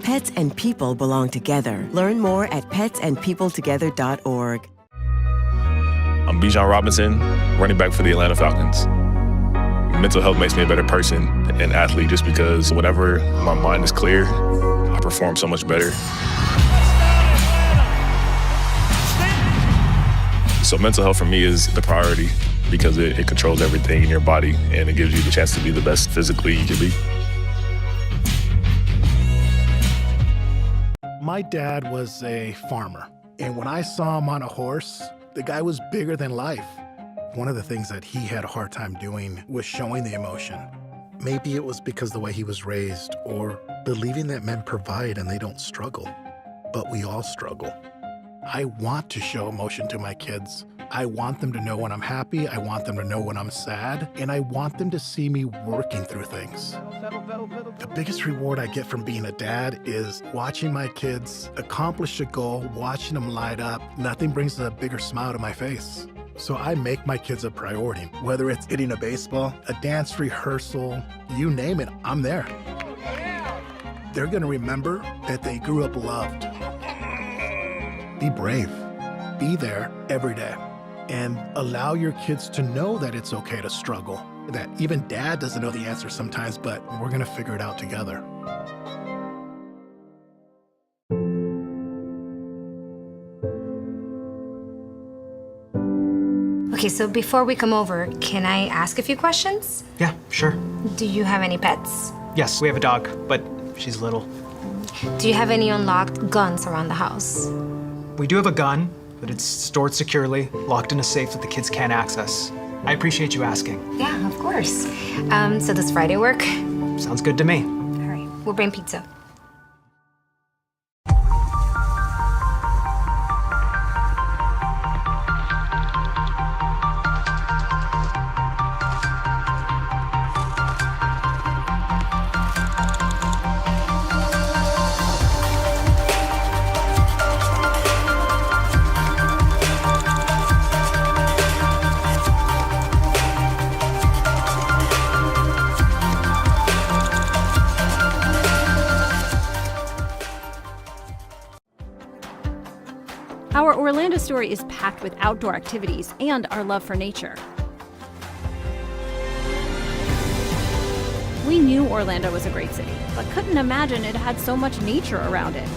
Pets and people belong together. Learn more at petsandpeopletogether.org. I'm Bijan Robinson, running back for the Atlanta Falcons. Mental health makes me a better person and athlete just because whenever my mind is clear, I perform so much better. So mental health for me is the priority because it controls everything in your body and it gives you the chance to be the best physically you can be. My dad was a farmer, and when I saw him on a horse, the guy was bigger than life. One of the things that he had a hard time doing was showing the emotion. Maybe it was because the way he was raised, or believing that men provide and they don't struggle. But we all struggle. I want to show emotion to my kids. I want them to know when I'm happy, I want them to know when I'm sad, and I want them to see me working through things. The biggest reward I get from being a dad is watching my kids accomplish a goal, watching them light up. Nothing brings a bigger smile to my face. So I make my kids a priority. Whether it's hitting a baseball, a dance rehearsal, you name it, I'm there. They're gonna remember that they grew up loved. Be brave. Be there every day. And allow your kids to know that it's okay to struggle. That even dad doesn't know the answer sometimes, but we're gonna figure it out together. Okay, so before we come over, can I ask a few questions? Yeah, sure. Do you have any pets? Yes, we have a dog, but she's little. Do you have any unlocked guns around the house? We do have a gun, but it's stored securely, locked in a safe that the kids can't access. I appreciate you asking. Yeah, of course. So does Friday work? Sounds good to me. All right, we'll bring pizza. Our Orlando story is packed with outdoor activities and our love for nature. We knew Orlando was a great city, but couldn't imagine it had so much nature around it.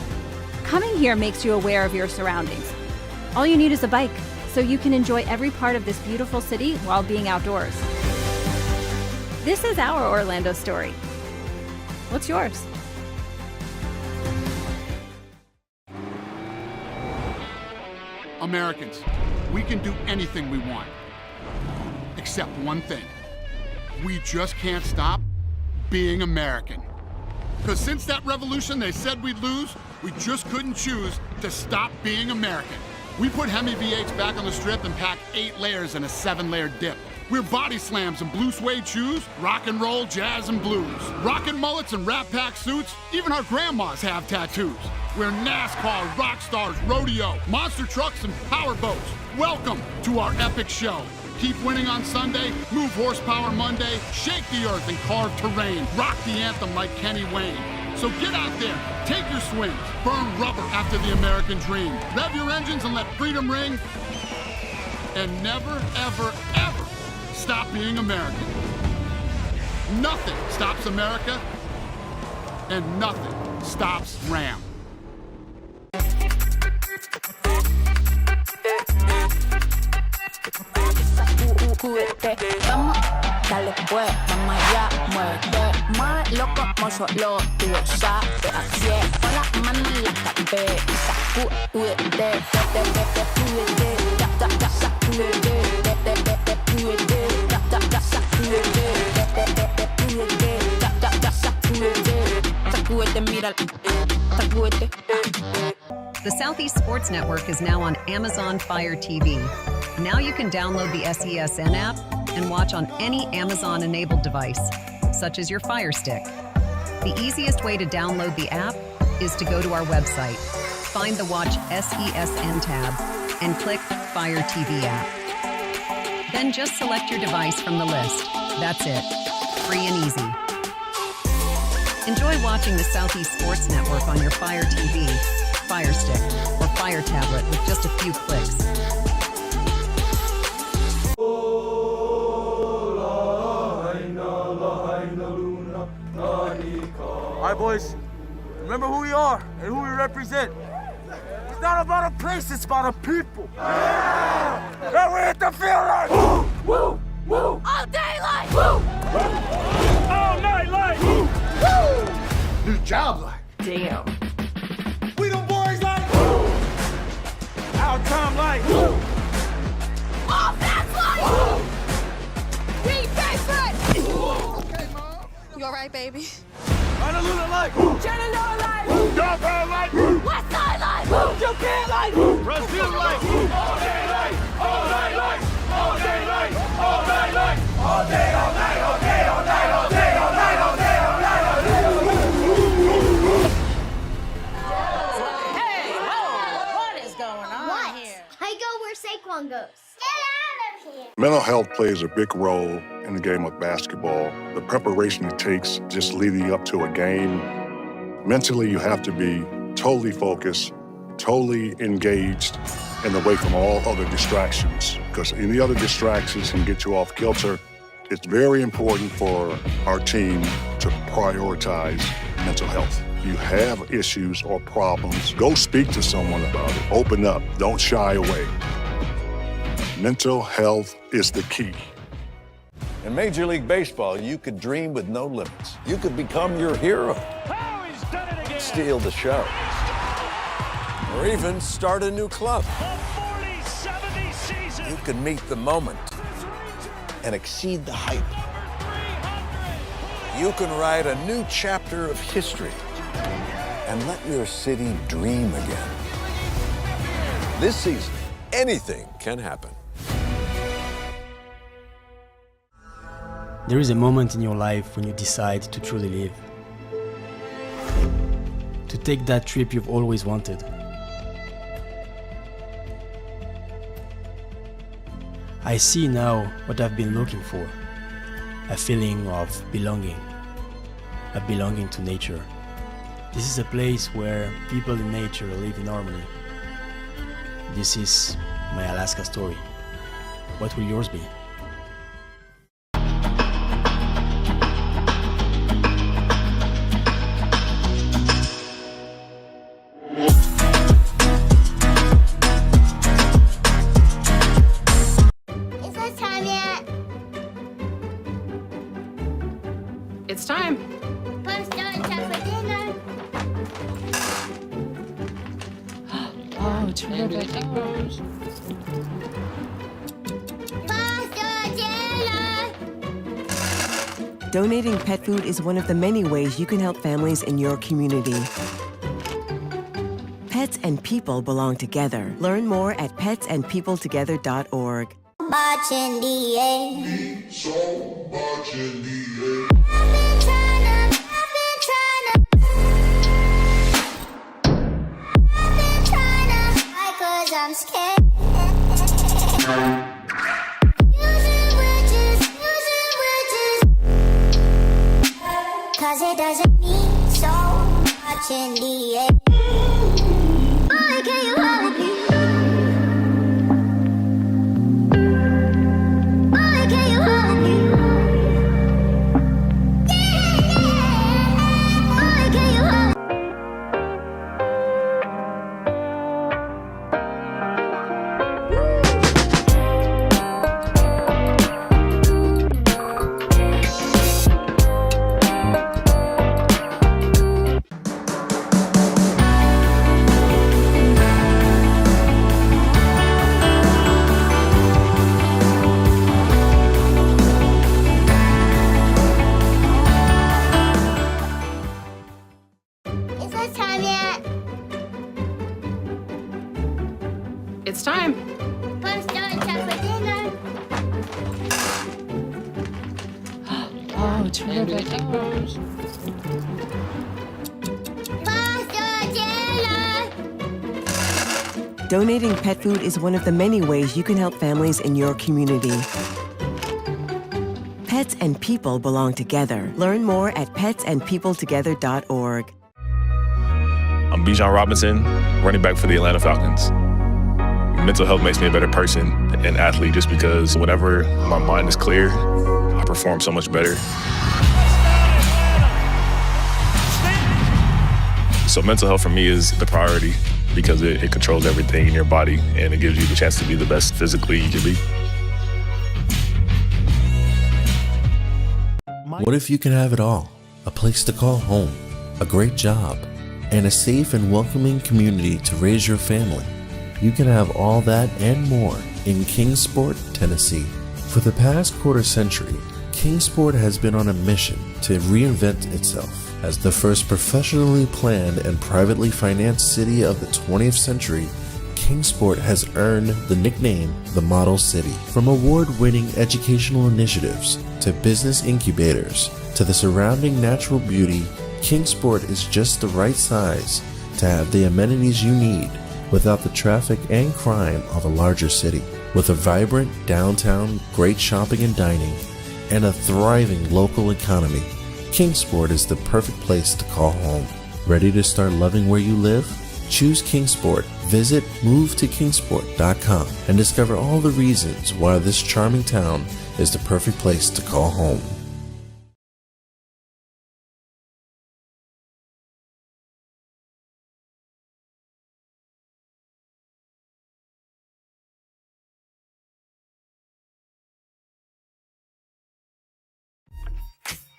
Coming here makes you aware of your surroundings. All you need is a bike, so you can enjoy every part of this beautiful city while being outdoors. This is our Orlando story. What's yours? Americans, we can do anything we want, except one thing. We just can't stop being American. Because since that revolution they said we'd lose, we just couldn't choose to stop being American. We put Hemi V8s back on the strip and packed 8 layers in a 7-layer dip. We're body slams and blue suede shoes, rock and roll, jazz and blues. Rockin' mullets and Rat Pack suits, even our grandmas have tattoos. We're NASCAR, rock stars, rodeo, monster trucks, and power boats. Welcome to our epic show. Keep winning on Sunday, move horsepower Monday, shake the earth and carve terrain, rock the anthem like Kenny Wayne. So get out there, take your swings, burn rubber after the American dream, rev your engines and let freedom ring, and never, ever, ever stop being American. Nothing stops America, and nothing stops Ram. Vamos, dale pues, vamos allá, muerde más loco como solo tú lo sabes. Así es, pon las manos en la cabeza, sacúdete, sacúdete, mira, sacúdete. The Southeast Sports Network is now on Amazon Fire TV. Now you can download the SESN app and watch on any Amazon-enabled device, such as your Fire Stick. The easiest way to download the app is to go to our website, find the Watch SESN tab, and click Fire TV app. Then just select your device from the list. That's it. Free and easy. Enjoy watching the Southeast Sports Network on your Fire TV, Fire Stick, or Fire Tablet with just a few clicks. All right, boys, remember who we are and who we represent. It's not about a place, it's about a people. Yeah! job like? Damn. We the boys like. Our time like. Oh, that's like. Defense. Okay, Mom. You alright, baby? Honolulu like. Chattanooga like. Downtown like. West Side like. Japan like. Brazil like. All day like. All night like. All day like. All night like. All day, all night, all day, all night, all day, all night, all day, all night, all day. Hey, what is going on here? I go where Saquon goes. Get out of here! Mental health plays a big role in the game of basketball. The preparation it takes just leading up to a game. Mentally, you have to be totally focused, totally engaged, and away from all other distractions. Because any other distractions can get you off kilter. It's very important for our team to prioritize mental health. You have issues or problems, go speak to someone about it. Open up, don't shy away. Mental health is the key. In Major League Baseball, you could dream with no limits. You could become your hero. Steal the show. Or even start a new club. You could meet the moment and exceed the hype. You can write a new chapter of history and let your city dream again. This season, anything can happen. There is a moment in your life when you decide to truly live. To take that trip you've always wanted. I see now what I've been looking for. A feeling of belonging. A belonging to nature. This is a place where people and nature live in harmony. This is my Alaska story. What will yours be? Is it time yet? It's time. Punch down time for dinner. Oh, terrific. Pasta dinner. Donating pet food is one of the many ways you can help families in your community. Pets and people belong together. Learn more at petsandpeopletogether.org. Much in the air. So much in the air. I'm scared. Cause it doesn't mean so much in the air. Why can't you help me? Why can't you help me? Why can't you help me? Is it time yet? It's time. Punch down time for dinner. Oh, terrific. Pasta dinner. Donating pet food is one of the many ways you can help families in your community. Pets and people belong together. Learn more at petsandpeopletogether.org. I'm Bijan Robinson, running back for the Atlanta Falcons. Mental health makes me a better person and athlete just because whenever my mind is clear, I perform so much better. So mental health for me is the priority because it controls everything in your body and it gives you the chance to be the best physically you can be. What if you can have it all? A place to call home, a great job, and a safe and welcoming community to raise your family. You can have all that and more in Kingsport, Tennessee. For the past quarter century, Kingsport has been on a mission to reinvent itself. As the first professionally planned and privately financed city of the 20th century, Kingsport has earned the nickname the Model City. From award-winning educational initiatives to business incubators to the surrounding natural beauty, Kingsport is just the right size to have the amenities you need without the traffic and crime of a larger city. With a vibrant downtown, great shopping and dining, and a thriving local economy, Kingsport is the perfect place to call home. Ready to start loving where you live? Choose Kingsport. Visit movetokingsport.com and discover all the reasons why this charming town is the perfect place to call home.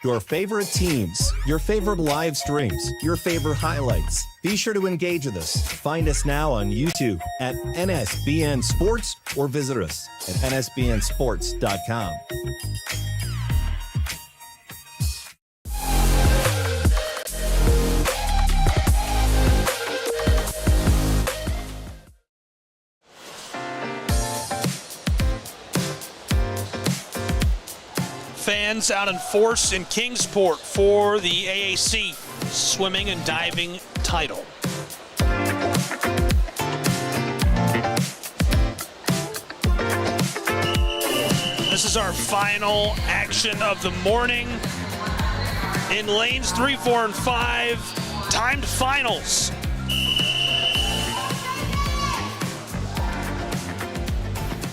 Your favorite teams, your favorite live streams, your favorite highlights. Be sure to engage with us. Find us now on YouTube at NSBN Sports or visit us at nsbnsports.com. Fans out in force in Kingsport for the AAC swimming and diving title. This is our final action of the morning in lanes 3, 4, and 5, timed finals.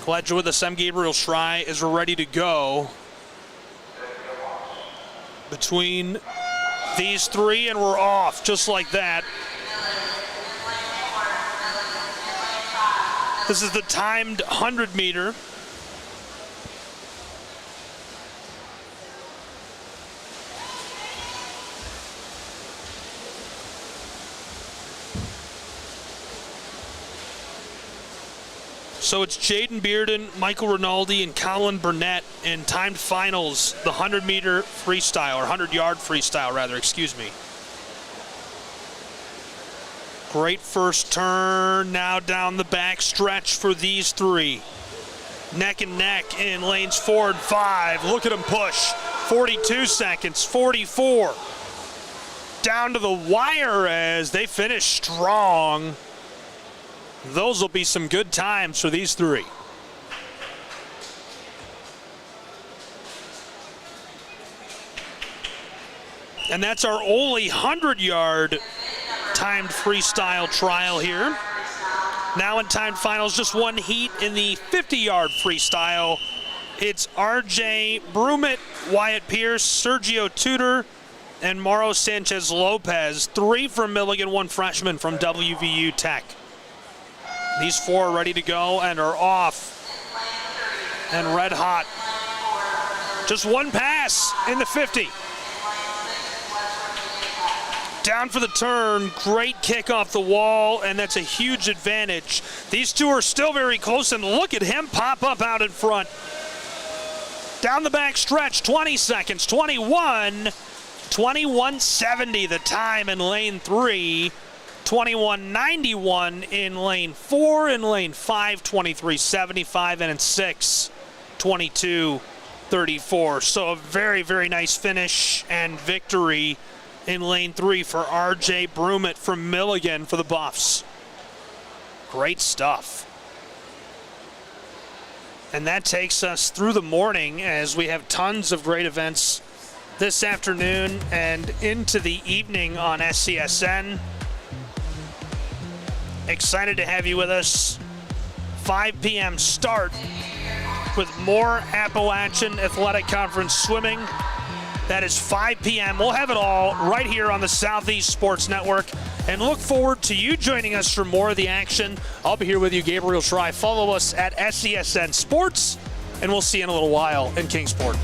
Glad you're with us. I'm Gabriel Schrei as we're ready to go. Between these three, and we're off just like that. This is the timed 100 meter. So it's Jaden Bearden, Michael Rinaldi, and Colin Burnett in timed finals, the 100-meter freestyle, or 100-yard freestyle, rather, excuse me. Great first turn, now down the back stretch for these three. Neck and neck in lanes 4 and 5. Look at them push. 42 seconds, 44. Down to the wire as they finish strong. Those will be some good times for these three. And that's our only 100-yard timed freestyle trial here. Now in timed finals, just one heat in the 50-yard freestyle. It's RJ Brummett, Wyatt Pierce, Sergio Tudor, and Mauro Sanchez Lopez. 3 from Milligan, 1 freshman from WVU Tech. These 4 are ready to go and are off and red hot. Just one pass in the 50. Down for the turn, great kick off the wall, and that's a huge advantage. These two are still very close, and look at him pop up out in front. Down the back stretch, 20 seconds, 21:70 the time in lane 3. 21:91 in lane 4, in lane 5, 23:75, and in 6, 22:34. So a very, very nice finish and victory in lane 3 for RJ Brummett from Milligan for the Buffs. Great stuff. And that takes us through the morning as we have tons of great events this afternoon and into the evening on SCSN. Excited to have you with us. 5 p.m. start with more Appalachian Athletic Conference swimming. That is 5 p.m. We'll have it all right here on the Southeast Sports Network, and look forward to you joining us for more of the action. I'll be here with you, Gabriel Schrei. Follow us at SCSN Sports, and we'll see you in a little while in Kingsport.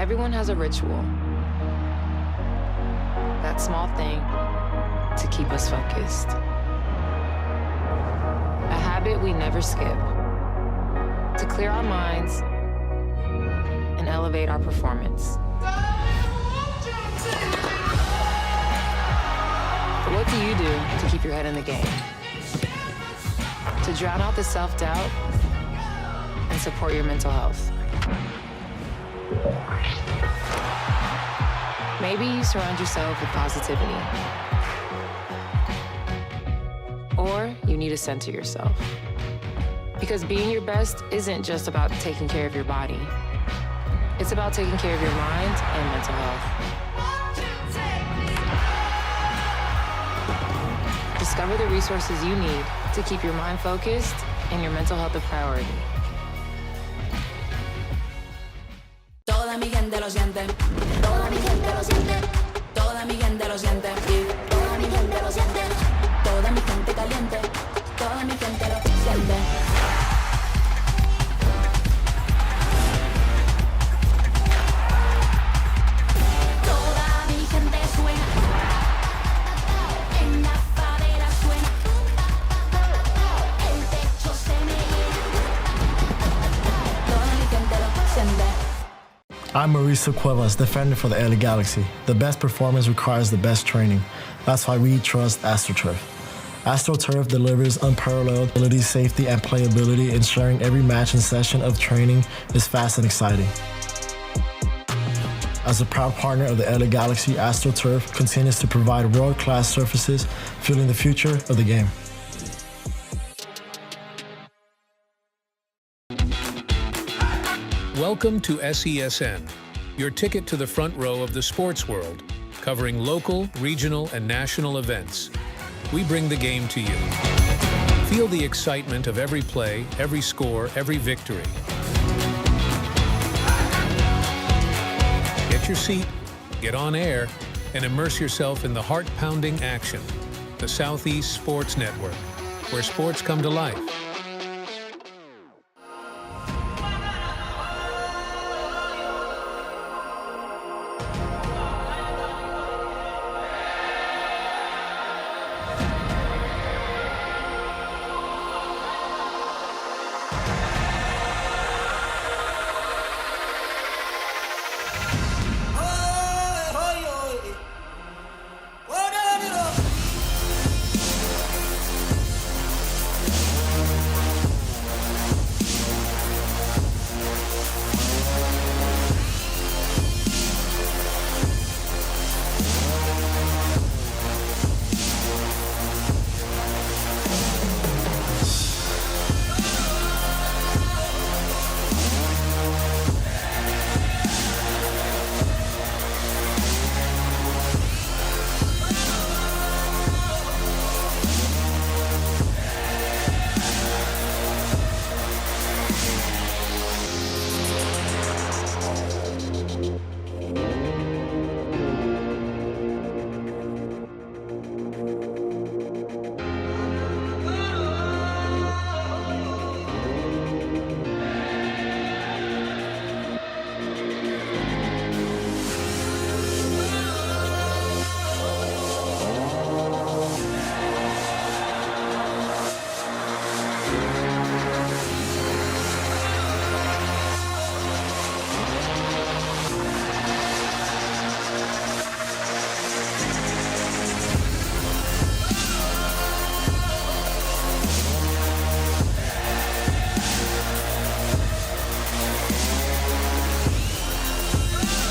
Everyone has a ritual. That small thing to keep us focused. A habit we never skip. To clear our minds and elevate our performance. But what do you do to keep your head in the game? To drown out the self-doubt and support your mental health. Maybe you surround yourself with positivity. Or you need to center yourself. Because being your best isn't just about taking care of your body. It's about taking care of your mind and mental health. Discover the resources you need to keep your mind focused and your mental health a priority. Toda mi gente lo siente. Toda mi gente lo siente. Toda mi gente lo siente. Toda mi gente lo siente. Toda mi gente caliente. Toda mi gente lo siente. Toda mi gente suena. En la favela suena. El techo se me llena. Toda mi gente lo siente. I'm Mauricio Cuevas, defender for the LA Galaxy. The best performance requires the best training. That's why we trust AstroTurf. AstroTurf delivers unparalleled ability, safety, and playability, ensuring every match and session of training is fast and exciting. As a proud partner of the LA Galaxy, AstroTurf continues to provide world-class surfaces, fueling the future of the game. Welcome to SESN, your ticket to the front row of the sports world, covering local, regional, and national events. We bring the game to you. Feel the excitement of every play, every score, every victory. Get your seat, get on air, and immerse yourself in the heart-pounding action. The Southeast Sports Network, where sports come to life.